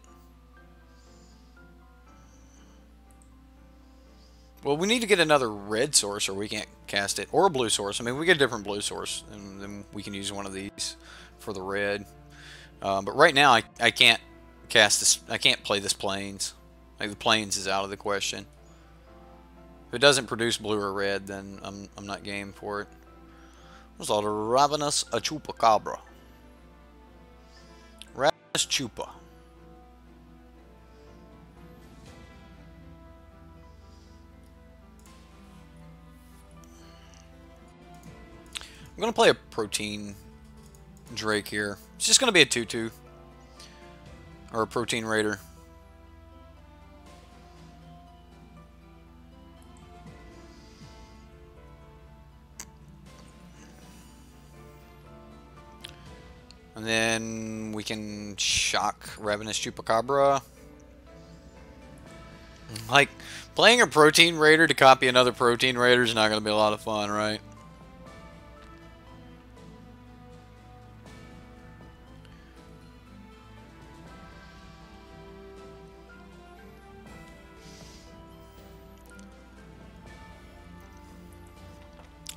Well, we need to get another red source or we can't cast it. Or a blue source. I mean, we get a different blue source, and then we can use one of these for the red. But right now, I can't cast this. I can't play this Plains. Like, the Plains is out of the question. If it doesn't produce blue or red, then I'm not game for it. What's all the Ravenous Chupacabra? Ravenous Chupa. I'm going to play a Protein Drake here. It's just going to be a 2-2. Or a Protein Raider. And then we can shock Ravenous Chupacabra. Like, playing a Protein Raider to copy another Protein Raider is not going to be a lot of fun, right?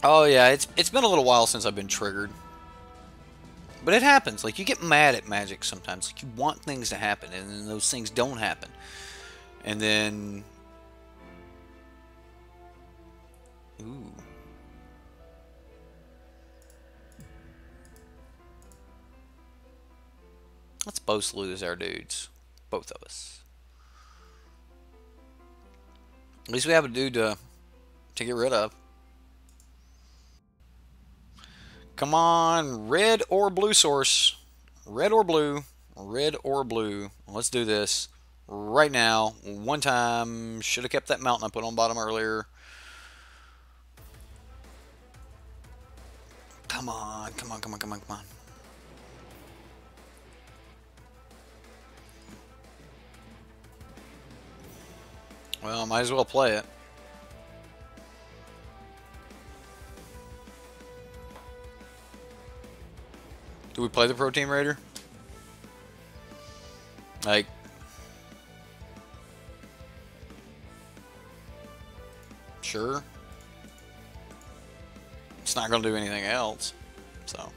Oh yeah, it's been a little while since I've been triggered. But it happens. Like, you get mad at Magic sometimes. Like, you want things to happen, and then those things don't happen. And then... Ooh. Let's both lose our dudes. Both of us. At least we have a dude to get rid of. Come on, red or blue source. Red or blue. Red or blue. Let's do this right now. One time. Should have kept that mountain I put on bottom earlier. Come on, come on, come on, come on, come on. Well, might as well play it. Do we play the Protein Raider? Like... Sure. It's not going to do anything else. So...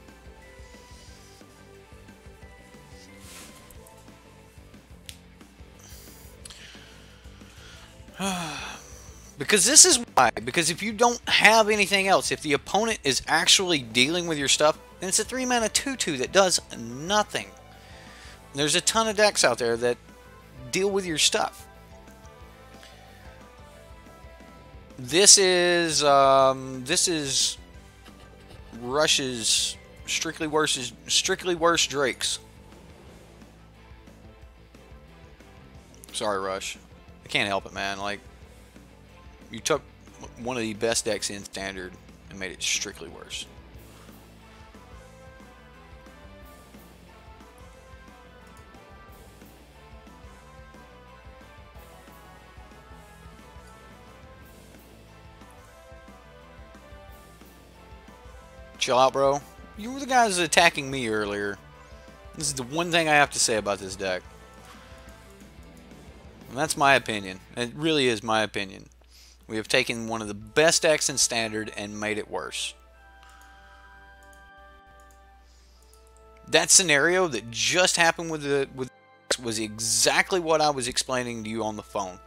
Because this is why. Because if you don't have anything else, if the opponent is actually dealing with your stuff, then it's a 3-mana 2-2 that does nothing. There's a ton of decks out there that deal with your stuff. This is Rush's strictly worse Drakes. Sorry, Rush. I can't help it, man. Like, you took one of the best decks in Standard and made it strictly worse. Chill out, bro. You were the guys attacking me earlier. This is the one thing I have to say about this deck. And that's my opinion. It really is my opinion. We have taken one of the best decks in Standard and made it worse. That scenario that just happened with was exactly what I was explaining to you on the phone.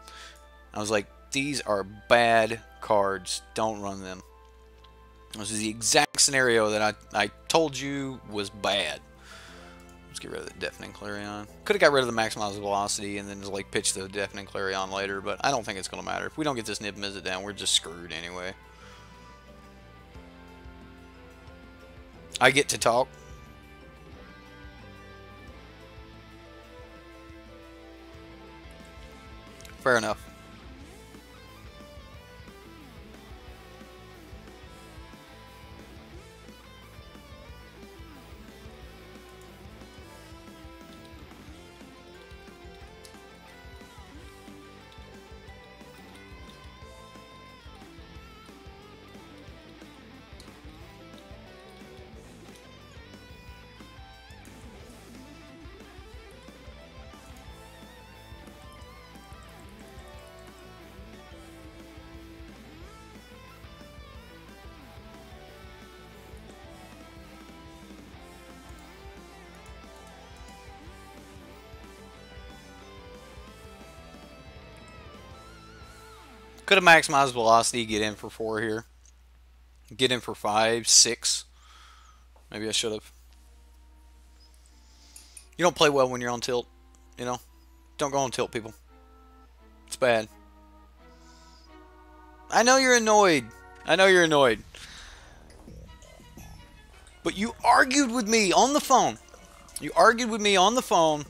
I was like, these are bad cards. Don't run them. This is the exact scenario that I told you was bad. Let's get rid of the Deafening Clarion. Could have got rid of the Maximize Velocity and then just like pitch the Deafening Clarion later, but I don't think it's going to matter. If we don't get this Niv Mizzet down, we're just screwed anyway. I get to talk. Fair enough. Could have maximized velocity, get in for 4 here. Get in for 5, 6. Maybe I should have. You don't play well when you're on tilt, you know? Don't go on tilt, people. It's bad. I know you're annoyed. I know you're annoyed. But you argued with me on the phone. You argued with me on the phone,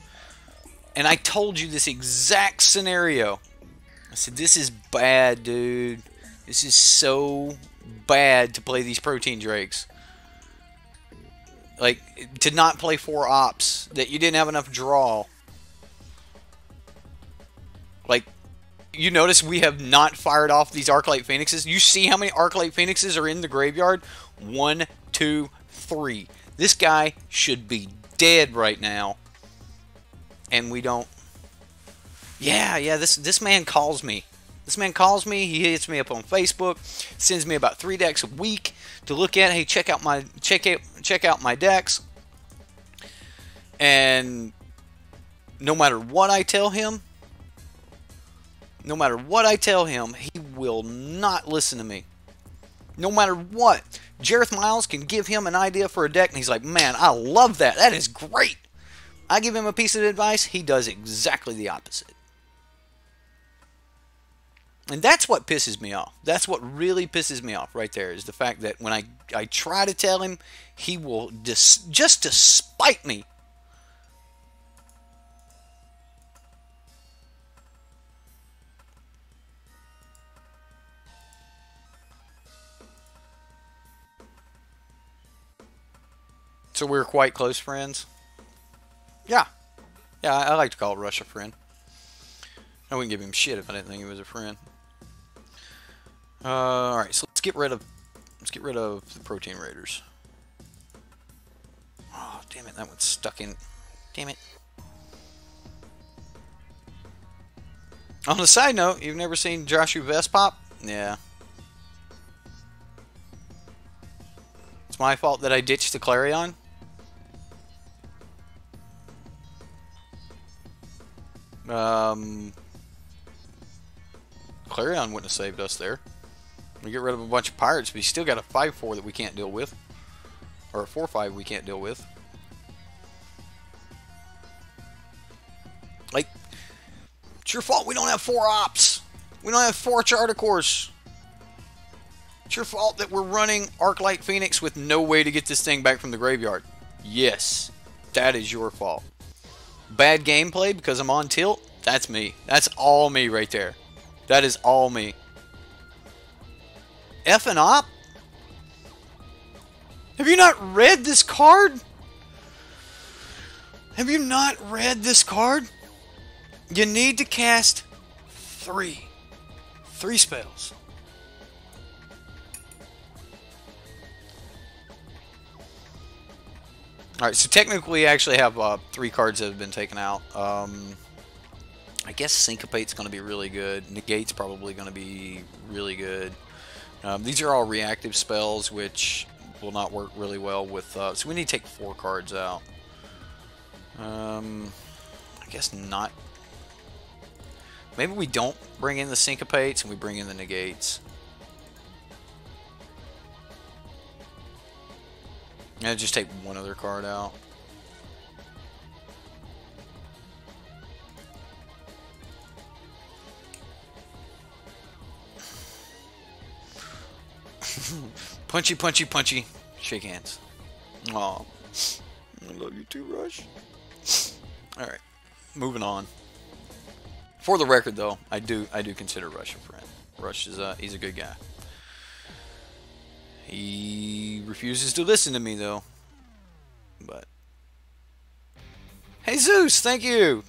and I told you this exact scenario. I said, this is bad, dude. This is so bad to play these protein drakes. Like, to not play 4 ops, that you didn't have enough draw. Like, you notice we have not fired off these Arclight Phoenixes. You see how many Arclight Phoenixes are in the graveyard? 1, 2, 3. This guy should be dead right now. And we don't. Yeah, this man calls me. This man calls me. He hits me up on Facebook, sends me about 3 decks a week to look at. Hey, check out my decks. And no matter what I tell him, he will not listen to me. No matter what. Jareth Miles can give him an idea for a deck, and he's like, man, I love that. That is great. I give him a piece of advice, he does exactly the opposite. And that's what pisses me off. That's what really pisses me off right there, is the fact that when I try to tell him, he will just to spite me. So we're quite close friends. Yeah. Yeah, I like to call Rusch a friend. I wouldn't give him shit if I didn't think he was a friend. Alright, so let's get rid of the protein raiders. Oh, damn it, that one's stuck in. Damn it. On a side note, you've never seen Joshua Vest pop? Yeah. It's my fault that I ditched the Clarion. Clarion wouldn't have saved us there. We get rid of a bunch of pirates, but he's still got a 5-4 that we can't deal with. Or a 4-5 we can't deal with. Like, it's your fault we don't have 4 ops. We don't have 4 charter course. It's your fault that we're running Arclight Phoenix with no way to get this thing back from the graveyard. Yes, that is your fault. Bad gameplay because I'm on tilt? That's me. That's all me right there. That is all me. F and op? Have you not read this card? Have you not read this card? You need to cast 3 spells. Alright, so technically we actually have 3 cards that have been taken out. I guess Syncopate's going to be really good. Negate's probably going to be really good. These are all reactive spells, which will not work really well with... so we need to take 4 cards out. I guess not. Maybe we don't bring in the Syncopates and we bring in the Negates. And just take one other card out. Punchy, punchy, punchy. Shake hands. Aw. I love you too, Rusch. Alright, moving on. For the record, though, I do consider Rusch a friend. Rusch is he's a good guy. He refuses to listen to me, though. But Jesus, thank you,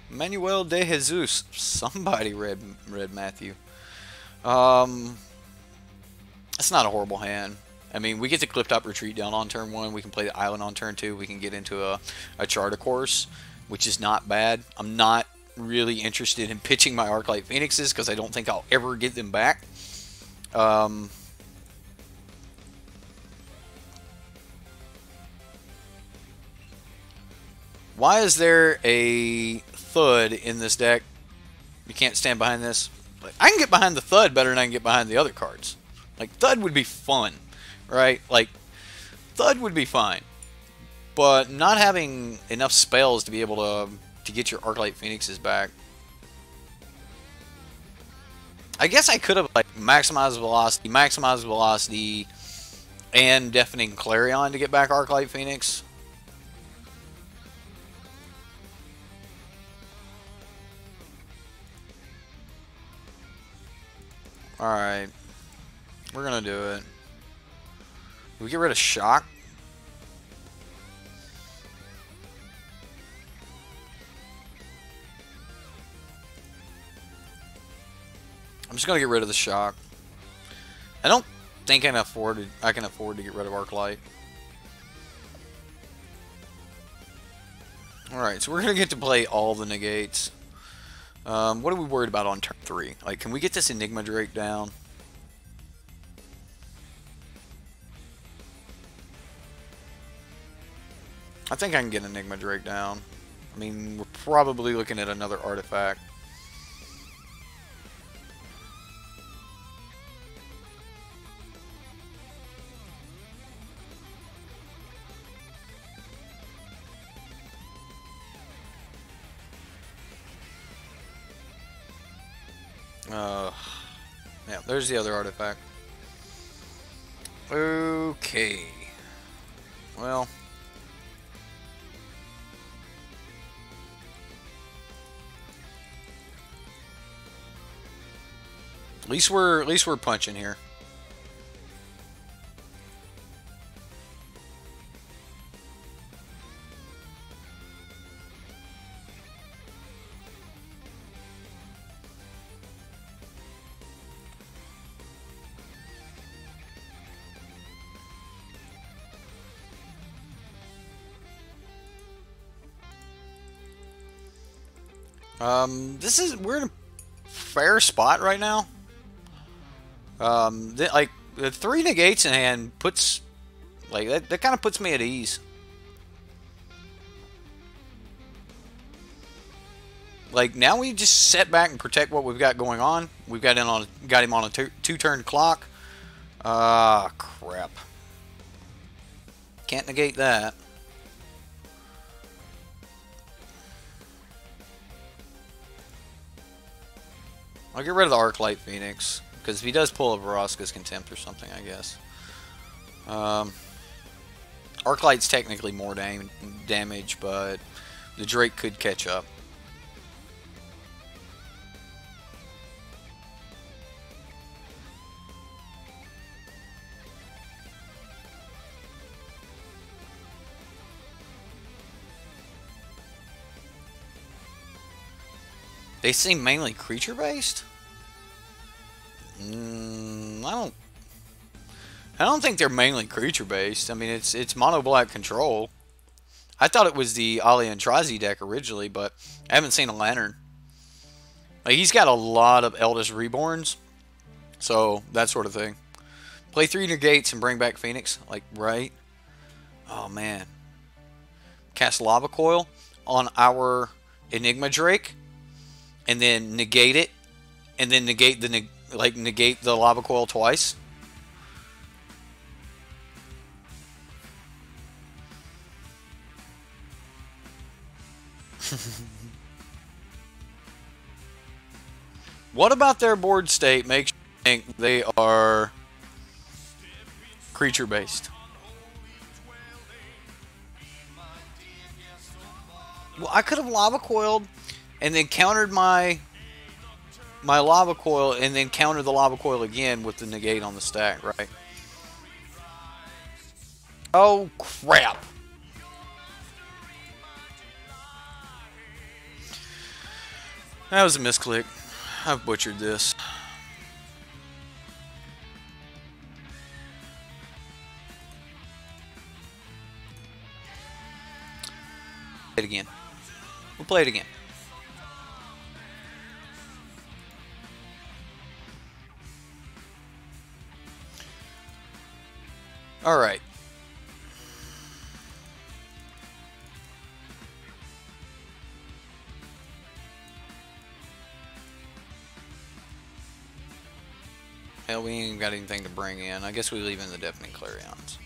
Manuel de Jesus. Somebody read Matthew. It's not a horrible hand. I mean, we get the Clifftop Retreat down on turn 1. We can play the island on turn 2. We can get into a charter course, which is not bad. I'm not really interested in pitching my Arclight Phoenixes because I don't think I'll ever get them back. Why is there a Thud in this deck? You can't stand behind this. Like, I can get behind the Thud better than I can get behind the other cards. Like, Thud would be fun, right? Like, Thud would be fine. But not having enough spells to be able to get your Arclight Phoenixes back. I guess I could have, like, maximized velocity, and Deafening Clarion to get back Arclight Phoenix. Alright. We're gonna do it. Do we get rid of Shock? I'm just gonna get rid of the Shock. I don't think I can afford to get rid of Arclight. Alright, so we're gonna get to play all the negates. What are we worried about on turn 3? Like, can we get this Enigma Drake down? I think I can get Enigma Drake down. I mean, we're probably looking at another artifact. Yeah, there's the other artifact. Okay. Well. At least we're punching here. We're in a fair spot right now. Like the 3 negates in hand puts, like, that kind of puts me at ease. Like, now we just sit back and protect what we've got going on. We've got him on a 2-turn clock. Ah, crap. Can't negate that. I'll get rid of the Arclight Phoenix, because if he does pull a Vraska's Contempt or something, I guess. Arclight's technically more damage, but the Drake could catch up. They seem mainly creature-based? I don't think they're mainly creature-based. I mean, it's mono-black control. I thought it was the Aliantrazi deck originally, but I haven't seen a Lantern. Like, he's got a lot of Eldest Reborns, so that sort of thing. Play 3 negates and bring back Phoenix, like, right? Oh, man. Cast Lava Coil on our Enigma Drake, and then negate it, and then negate the Lava Coil twice. What about their board state makes you think they are creature based? Well, I could have lava coiled and then countered my lava coil and then counter the lava coil again with the negate on the stack, right? Oh, crap. That was a misclick. I've butchered this. Play it again. We'll play it again. All right. Hell, we ain't got anything to bring in. I guess we leave in the Deafening Clarions.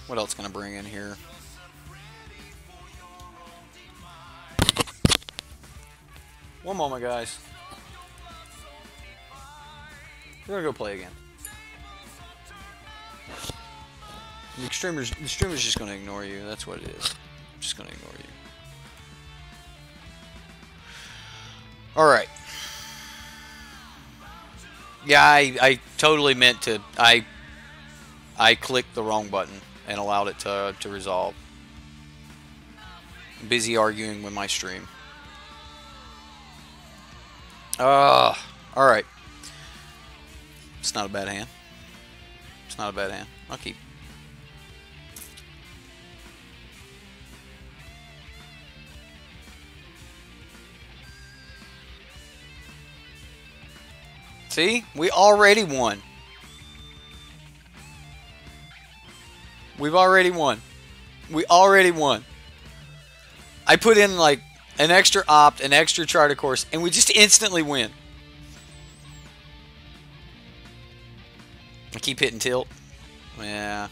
What else can I bring in here? One moment, guys. We're gonna go play again. The streamer's just gonna ignore you. That's what it is. Just gonna ignore you. All right. Yeah, I totally meant to. I clicked the wrong button and allowed it to resolve. I'm busy arguing with my stream. All right. It's not a bad hand. It's not a bad hand. I'll keep. See? We already won. We've already won. We already won. I put in like an extra opt, an extra charter course, and we just instantly win. I keep hitting tilt. Yeah.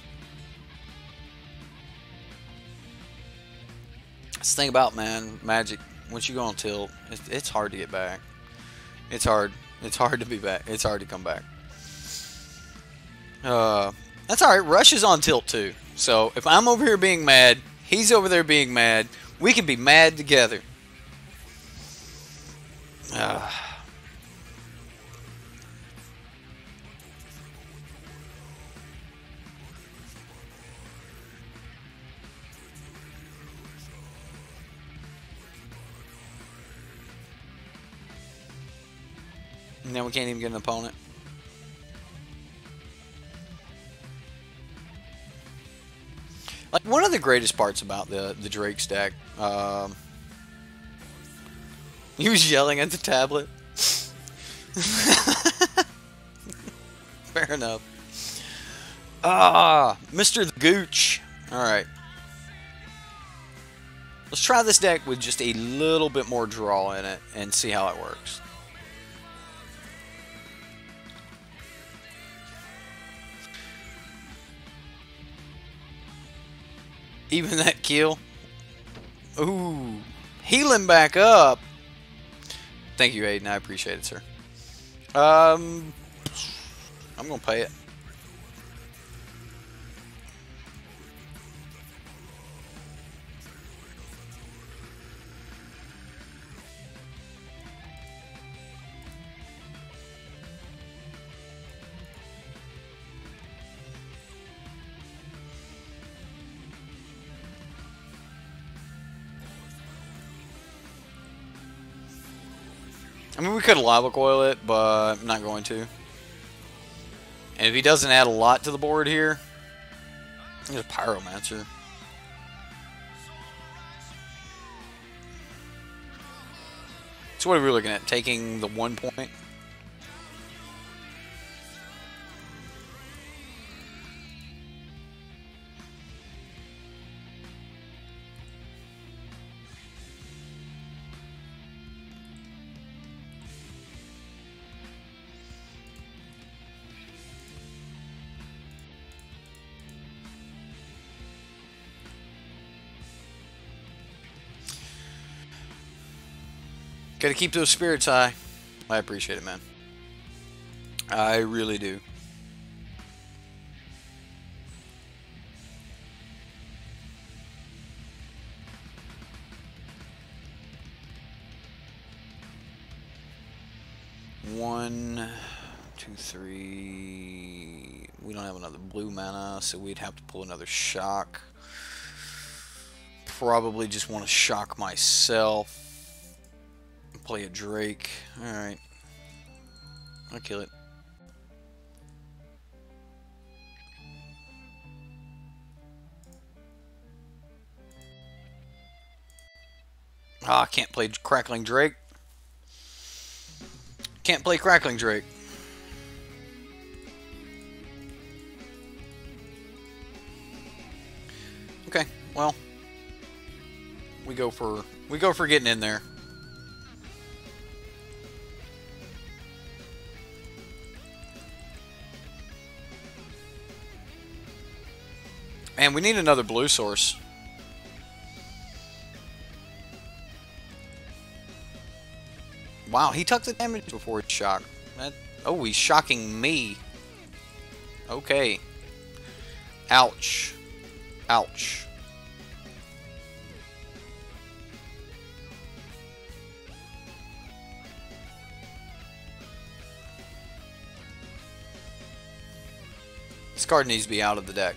That's the thing about, man, Magic. Once you go on tilt, it's hard to get back. It's hard. It's hard to be back. It's hard to come back. That's alright. Rusch is on tilt too. So if I'm over here being mad, he's over there being mad. We can be mad together. Now we can't even get an opponent. Like, one of the greatest parts about the Drake stack, he was yelling at the tablet. Fair enough. Mr. the Gooch. Alright. Let's try this deck with just a little bit more draw in it and see how it works. Even that kill. Ooh. Healing back up. Thank you, Aiden. I appreciate it, sir. I'm going to pay it. I mean, we could lava coil it, but I'm not going to. And if he doesn't add a lot to the board here, he's a Pyromancer. So what are we looking at? Taking the 1 point? Gotta keep those spirits high. I appreciate it, man. I really do. One, two, three. We don't have another blue mana, so we'd have to pull another shock. Probably just want to shock myself. Play a Drake. Alright. I'll kill it. Ah, can't play Crackling Drake. Can't play Crackling Drake. Okay, well, we go for getting in there. And we need another blue source. Wow, he took the damage before he shocked. Oh, he's shocking me. Okay. Ouch. Ouch. This card needs to be out of the deck.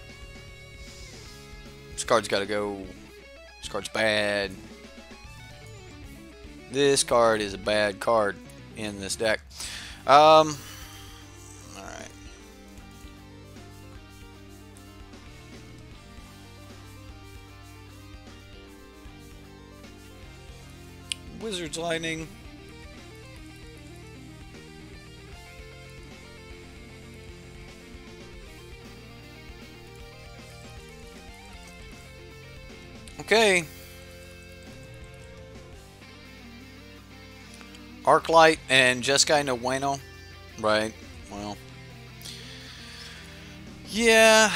This card's got to go. This card's bad. This card is a bad card in this deck. Alright. Wizard's Lightning. Okay. Arclight and Jeskai no Bueno. Right. Well. Yeah.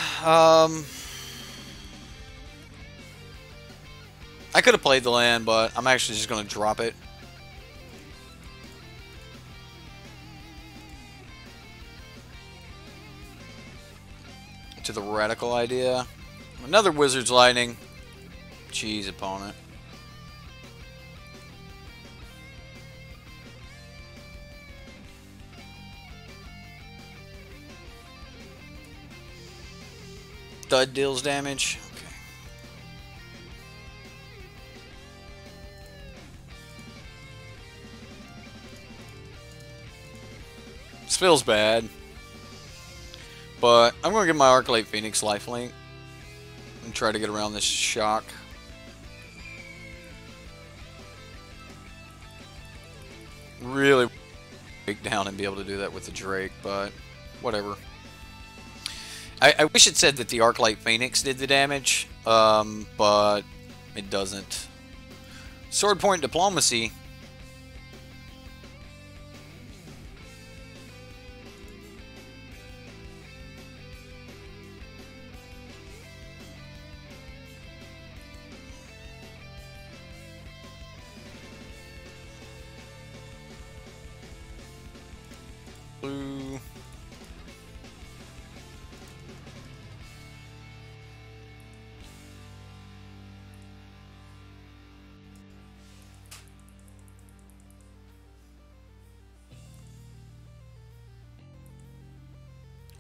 I could have played the land, but I'm actually just going to drop it. To the radical idea. Another Wizard's Lightning. Jeez, opponent. Thud deals damage. Okay. This feels bad. But I'm going to give my Arclight Phoenix lifelink and try to get around this shock. Really break down and be able to do that with the Drake, but whatever. I wish it said that the Arclight Phoenix did the damage, but it doesn't. Sword Point Diplomacy. Blue.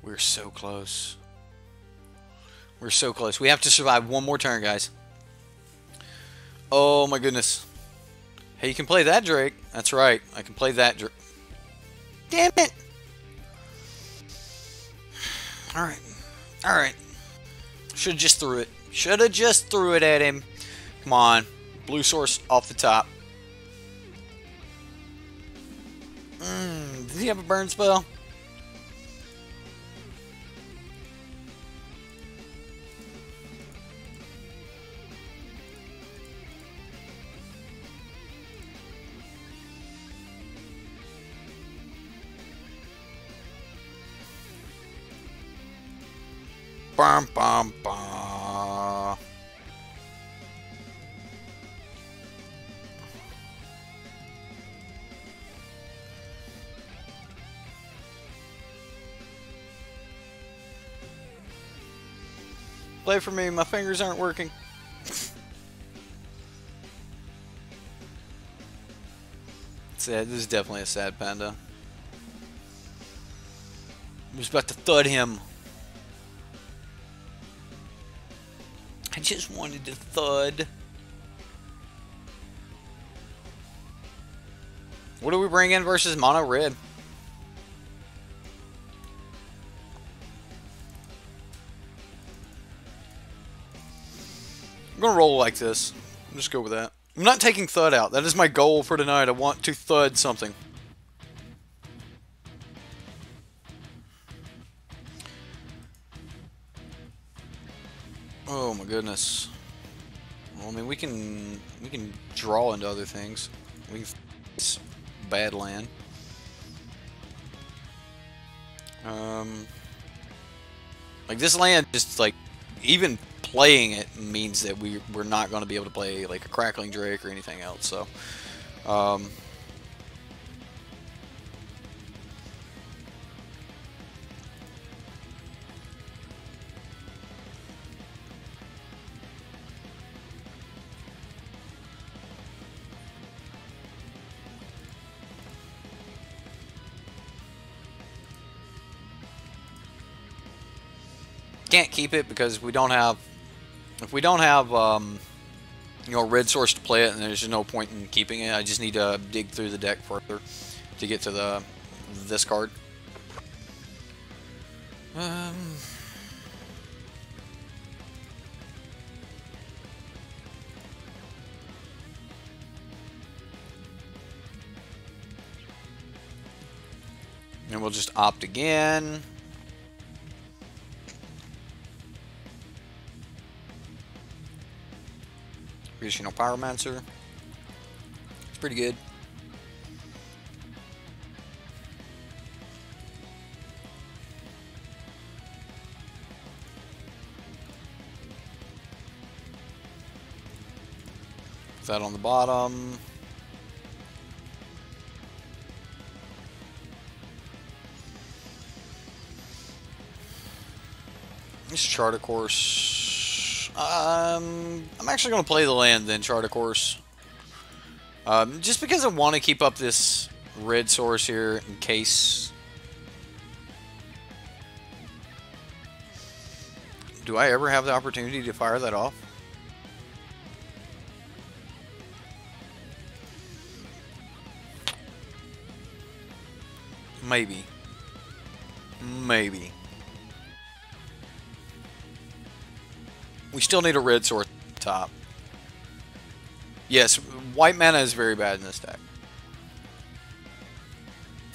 We're so close. We're so close. We have to survive one more turn, guys. Oh my goodness. Hey, you can play that Drake. That's right. I can play that Drake. Damn it! Alright. Alright. Should have just threw it. Should have just threw it at him. Come on. Blue source off the top. Does he have a burn spell? Bum, bum, bum. Play for me. My fingers aren't working. Sad. This is definitely a sad panda. I was about to thud him. I just wanted to thud. What do we bring in versus mono red? I'm gonna roll like this. Just go with that. I'm not taking Thud out. That is my goal for tonight. I want to Thud something. Oh my goodness. Well, I mean, we can draw into other things. We can bad land. Like this land, just like even playing it means that we're not going to be able to play like a Crackling Drake or anything else. So, can't keep it because we don't have. If we don't have, you know, red source to play it, and there's no point in keeping it. I just need to dig through the deck further to get to this card. And we'll just opt again. Additional Pyromancer. It's pretty good. Put that on the bottom. This chart a course. I'm actually going to play the land, then chart a course. Just because I want to keep up this red source here in case. Do I ever have the opportunity to fire that off? Maybe. Maybe. We still need a red source at the top. Yes, white mana is very bad in this deck.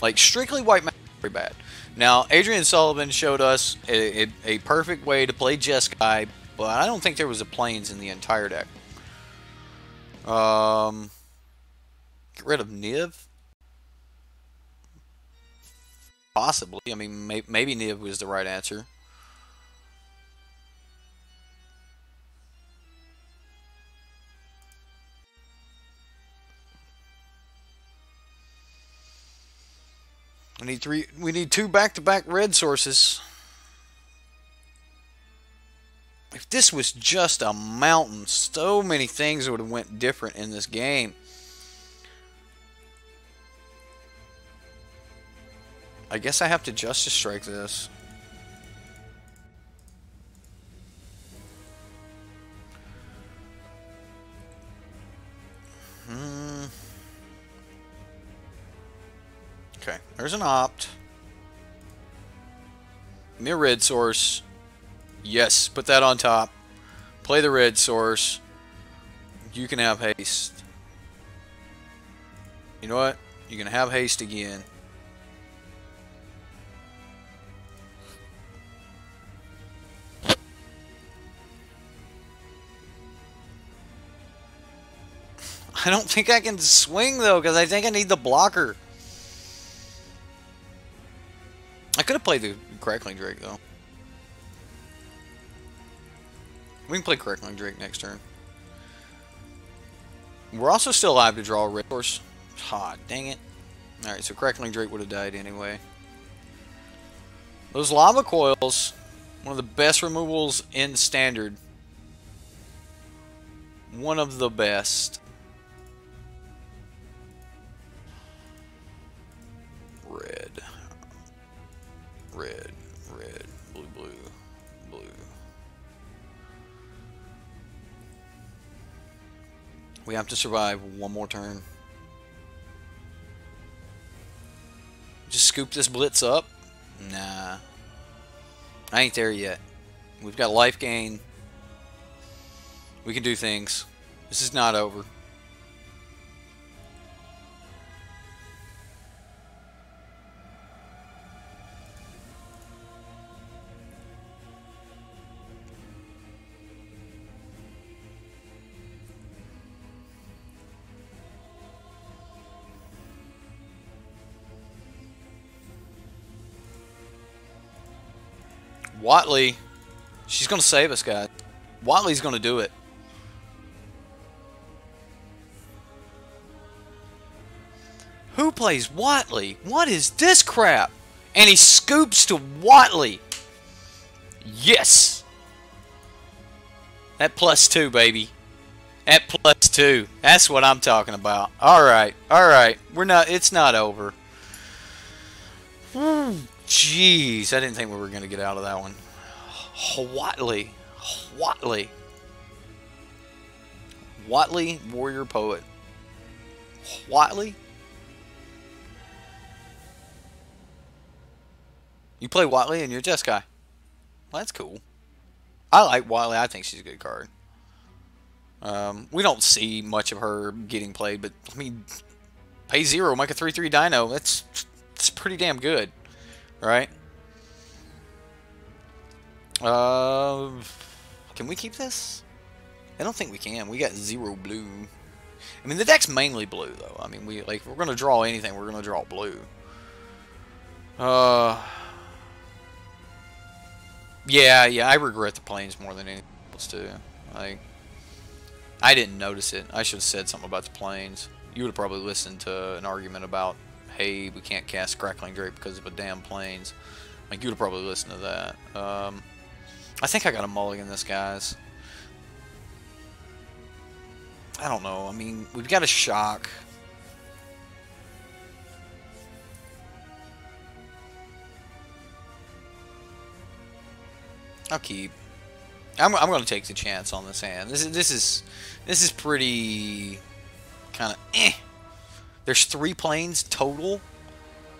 Like, strictly white mana is very bad. Now, Adrian Sullivan showed us a perfect way to play Jeskai, but I don't think there was a Plains in the entire deck. Get rid of Niv? Possibly. I mean, maybe Niv was the right answer. We need two back-to-back red sources. If this was just a mountain, so many things would have went different in this game. I guess I have to Justice Strike this. Okay, there's an opt. Give me a red source. Yes, put that on top. Play the red source. You can have haste. You know what? You can have haste again. I don't think I can swing though, because I think I need the blocker. I could have played the Crackling Drake, though. We can play Crackling Drake next turn. We're also still alive to draw a red source. Ah, dang it. Alright, so Crackling Drake would have died anyway. Those lava coils One of the best removals in Standard. One of the best. Red. Red. Red. Blue, blue. Blue. We have to survive one more turn. Just scoop this blitz up? Nah. I ain't there yet. We've got life gain. We can do things. This is not over. Watley, she's going to save us, guys. Watley's going to do it. Who plays Watley? What is this crap? And he scoops to Watley. Yes. That +2, baby. At +2. That's what I'm talking about. All right. All right. It's not over. Jeez, I didn't think we were going to get out of that one. Watley. Watley. Watley, warrior poet. Watley? You play Watley and you're a Jeskai. Well, that's cool. I like Watley. I think she's a good card. We don't see much of her getting played, but I mean, pay 0, make a 3/3 dino. That's pretty damn good. Right? Can we keep this? I don't think we can. We got 0 blue. I mean, the deck's mainly blue, though. I mean, if we're gonna draw anything, we're gonna draw blue. Yeah, I regret the planes more than anything else too. Like, I didn't notice it. I should have said something about the planes. You would have probably listened to an argument about, hey, we can't cast Crackling Drake because of a damn planes. Like, you would have probably listened to that. I think I got a mulligan this, guys. I don't know. I mean, we've got a shock. I'll keep. I'm going to take the chance on this hand. This is pretty kind of eh. There's 3 planes total.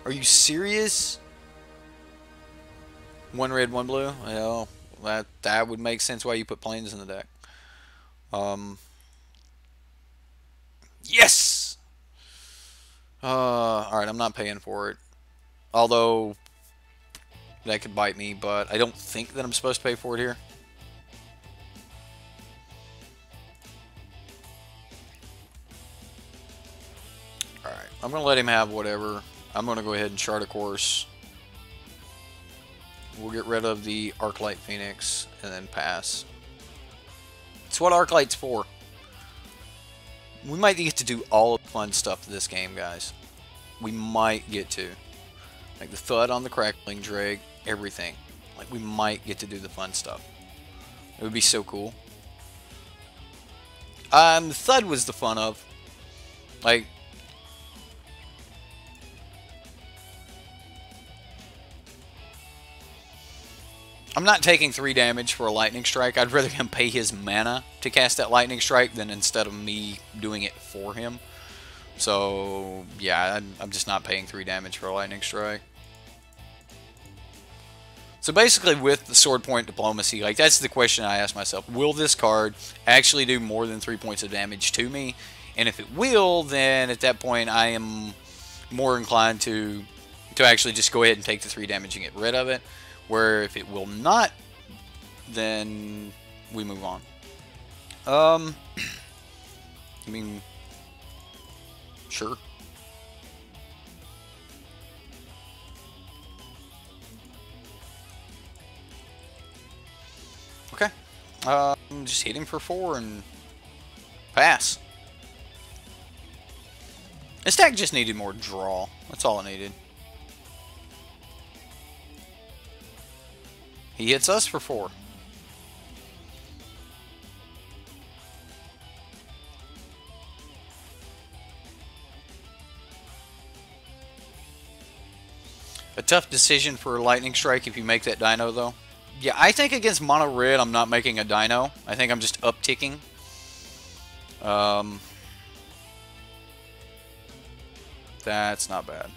Are you serious? 1 red, 1 blue. Well, that would make sense why you put planes in the deck. Yes. All right, I'm not paying for it. Although that could bite me, but I don't think that I'm supposed to pay for it here. Alright, I'm going to let him have whatever. I'm going to go ahead and chart a course. We'll get rid of the Arclight Phoenix and then pass. It's what Arclight's for. We might get to do all of the fun stuff this game, guys. We might get to. Like the Thud on the Crackling Drake, everything. Like, we might get to do the fun stuff. It would be so cool. The Thud was the fun of. Like, I'm not taking 3 damage for a Lightning Strike. I'd rather him pay his mana to cast that Lightning Strike than instead of me doing it for him. So, yeah, I'm just not paying 3 damage for a Lightning Strike. So basically with the Sword Point Diplomacy, like, that's the question I ask myself. Will this card actually do more than 3 points of damage to me? And if it will, then at that point I am more inclined to actually just go ahead and take the 3 damage and get rid of it. Where if it will not, then we move on. I mean, sure. Okay. Just hit him for 4 and pass. This deck just needed more draw. That's all it needed. He hits us for 4. A tough decision for a lightning strike if you make that dino, though. Yeah, I think against mono red, I'm not making a dino. I think I'm just upticking. That's not bad.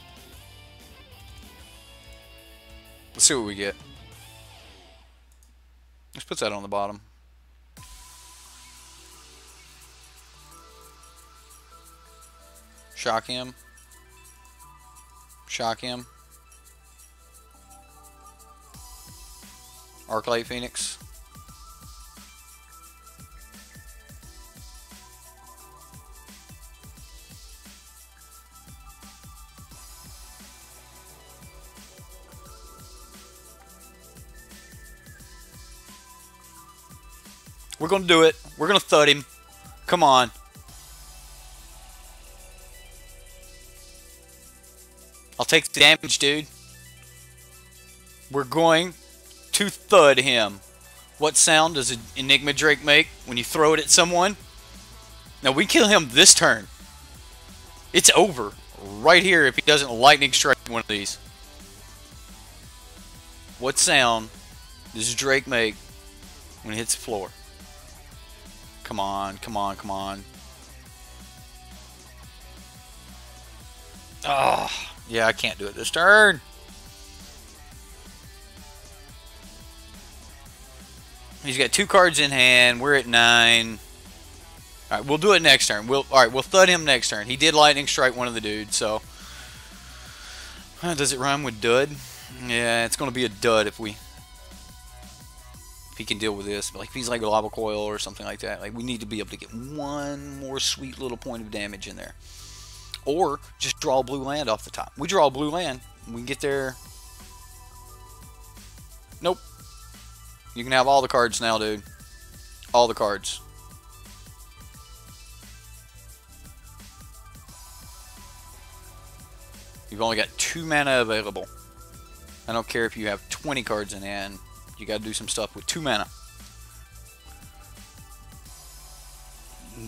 Let's see what we get. Let's put that on the bottom. Shock him. Shock him. Arclight Phoenix. We're gonna do it. We're gonna thud him. Come on. I'll take the damage, dude. We're going to thud him. What sound does an Enigma Drake make when you throw it at someone? Now we kill him this turn. It's over right here if he doesn't lightning strike one of these. What sound does Drake make when it hits the floor? Come on, come on, come on. Oh, yeah, I can't do it this turn. He's got 2 cards in hand. We're at 9. All right, we'll do it next turn. All right, we'll thud him next turn. He did lightning strike one of the dudes, so does it rhyme with dud? Yeah, it's gonna be a dud if he can deal with this. But like if he's like a lava coil or something like that, like we need to be able to get one more sweet little point of damage in there, or just draw a blue land off the top. We draw a blue land, we can get there. Nope. You can have all the cards now, dude. All the cards. You've only got 2 mana available. I don't care if you have 20 cards in hand. You got to do some stuff with 2 mana.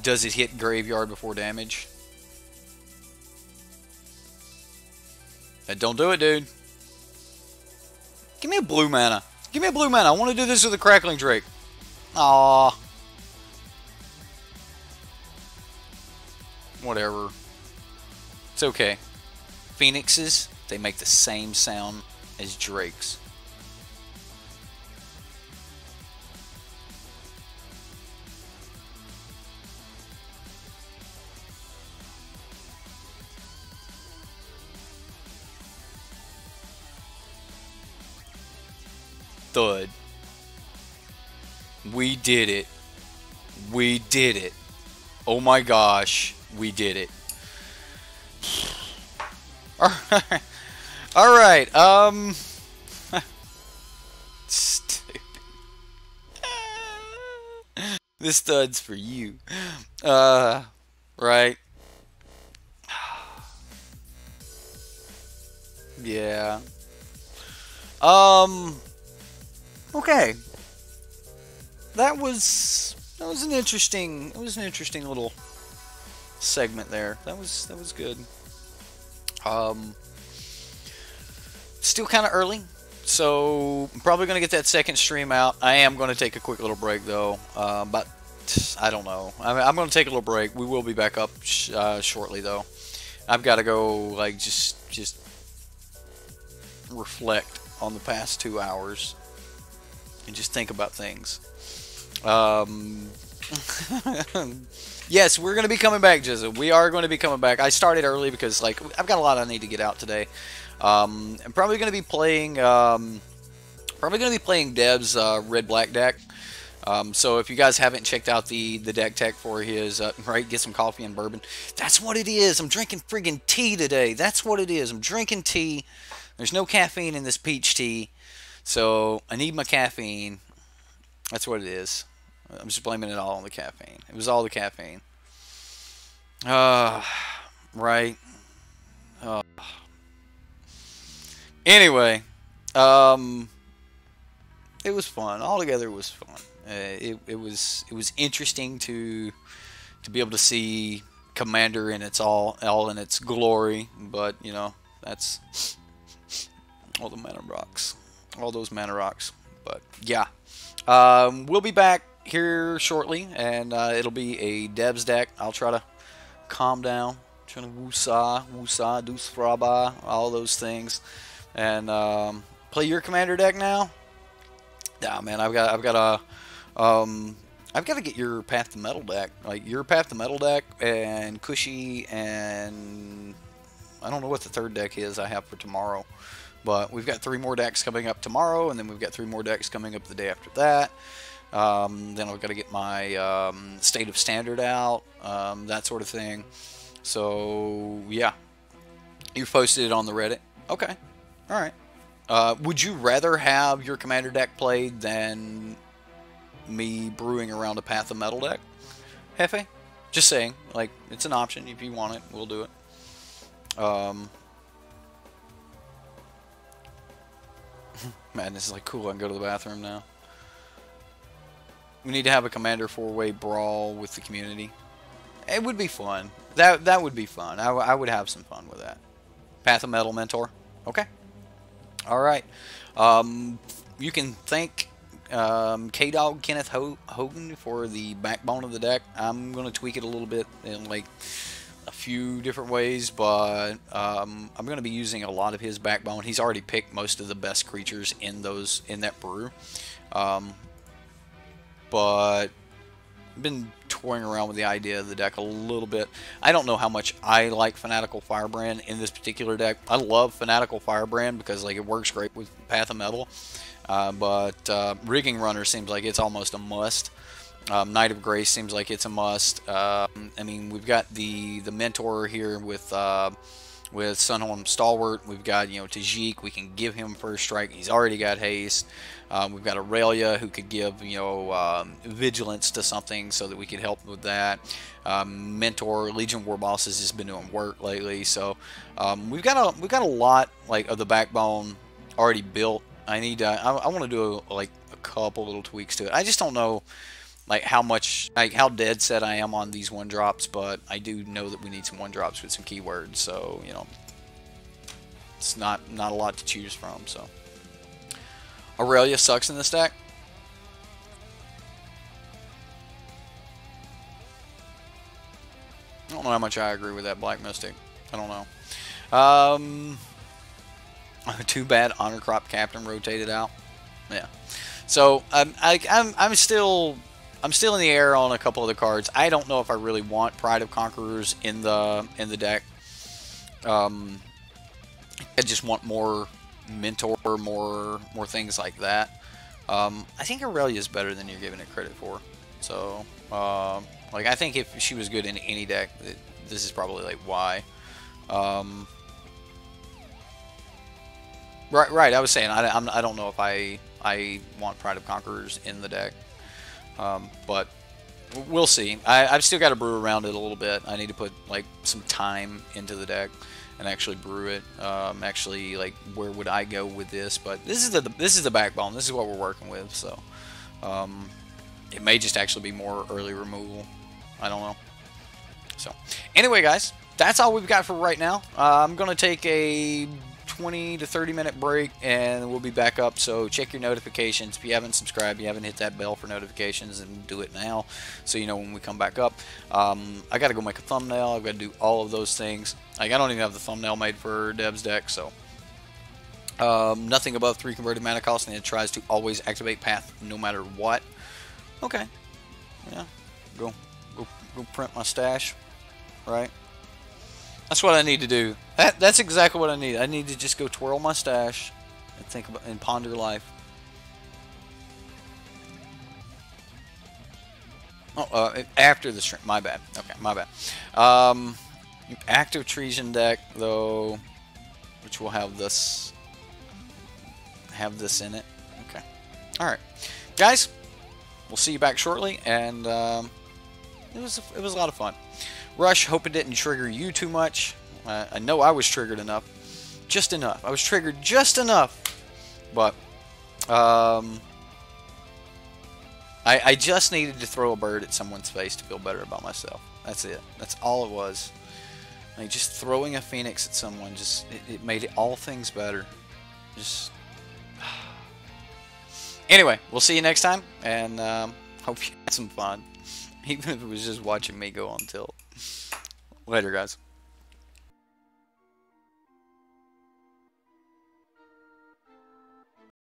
Does it hit graveyard before damage? Don't do it, dude. Give me a blue mana. Give me a blue mana. I want to do this with a Crackling Drake. Aww. Whatever. It's okay. Phoenixes, they make the same sound as Drakes. Thud. We did it. We did it. Oh my gosh. We did it. Alright. Stupid. This Thud's for you. Right. Yeah. Okay. That was an interesting little segment there. That was good. Still kind of early, so I'm probably gonna get that second stream out. I am gonna take a quick little break though, but I don't know. I'm gonna take a little break. We will be back up shortly though. I've got to go like just reflect on the past 2 hours and just think about things. Yes, we're going to be coming back, Jizzle. We are going to be coming back. I started early because like I've got a lot I need to get out today. I'm probably going to be playing Deb's red black deck. So if you guys haven't checked out the deck tech for his right, get some coffee and bourbon. That's what it is. I'm drinking friggin' tea today. That's what it is. I'm drinking tea. There's no caffeine in this peach tea, so I need my caffeine. That's what it is. I'm just blaming it all on the caffeine. It was all the caffeine. Right. Anyway, it was fun. Altogether, it was fun. It was interesting to be able to see Commander in its all in its glory. But you know, that's all the mana rocks, all those mana rocks. But yeah, we'll be back here shortly, and it'll be a Debs deck. I'll try to calm down, trying to woosah, deuce fraba, all those things, and play your Commander deck now. Yeah, man, I've got to get your Path to Metal deck, like your Path to Metal deck, and Cushy, and I don't know what the third deck is I have for tomorrow, but we've got 3 more decks coming up tomorrow, and then we've got 3 more decks coming up the day after that. Then I've got to get my State of Standard out, that sort of thing. So yeah, you posted it on the Reddit. Okay, all right. Would you rather have your Commander deck played than me brewing around a Path of Metal deck, Hefe? Just saying, like, it's an option. If you want it, we'll do it. Madness is like, cool, I can go to the bathroom now. We need to have a Commander 4-way brawl with the community. It would be fun. That would be fun. I would have some fun with that. Path of Metal Mentor. Okay. All right. You can thank K-Dog Kenneth Hogan for the backbone of the deck. I'm going to tweak it a little bit in like a few different ways, but I'm going to be using a lot of his backbone. He's already picked most of the best creatures in that brew. But I've been toying around with the idea of the deck a little bit. I don't know how much I like Fanatical Firebrand in this particular deck. I love Fanatical Firebrand because like it works great with Path of Metal. But Rigging Runner seems like it's almost a must. Knight of Grace seems like it's a must. I mean, we've got the Mentor here with Sunhorn Stalwart. We've got, you know, Tajik. We can give him first strike. He's already got haste. We've got Aurelia who could give, you know, vigilance to something so that we could help with that. Mentor, Legion War Bosses has been doing work lately, so we've got a lot like of the backbone already built. I need I want to do like a couple little tweaks to it. I just don't know like how much, like how dead set I am on these 1-drops, but I do know that we need some 1-drops with some keywords, so you know it's not a lot to choose from. So Aurelia sucks in this deck. I don't know how much I agree with that Black Mystic. I don't know. Too bad Honor Crop Captain rotated out. Yeah. So I'm still in the air on a couple of the cards. I don't know if I really want Pride of Conquerors in the deck. I just want more Mentor, more things like that. I think Aurelia is better than you're giving it credit for. So like I think if she was good in any deck, this is probably like why. Right. I was saying I don't know if I want Pride of Conquerors in the deck, but we'll see. I've still got to brew around it a little bit. I need to put like some time into the deck and actually brew it. Actually, like where would I go with this? But this is the backbone. This is what we're working with. So it may just actually be more early removal. I don't know. So anyway, guys, that's all we've got for right now. I'm gonna take a 20 to 30 minute break and we'll be back up, so check your notifications. If you haven't subscribed, you haven't hit that bell for notifications, and do it now so you know when we come back up. I gotta go make a thumbnail. I've got to do all of those things. Like, I don't even have the thumbnail made for Deb's deck, so nothing above 3 converted mana cost, and it tries to always activate Path no matter what. Okay, yeah, go print my stash, right? That's what I need to do. That's exactly what I need. I need to just go twirl my stash and think about and ponder life. Oh, after the stream. My bad. Okay, my bad. Active Treason deck though, which will have this in it. Okay. All right, guys. We'll see you back shortly, and it was a lot of fun. Rusch, hope it didn't trigger you too much. I know I was triggered enough. Just enough. I was triggered just enough. But, I just needed to throw a bird at someone's face to feel better about myself. That's it. That's all it was. Like, just throwing a phoenix at someone, just it made all things better. Just anyway, we'll see you next time, and hope you had some fun, even if it was just watching me go on tilt. Later, guys.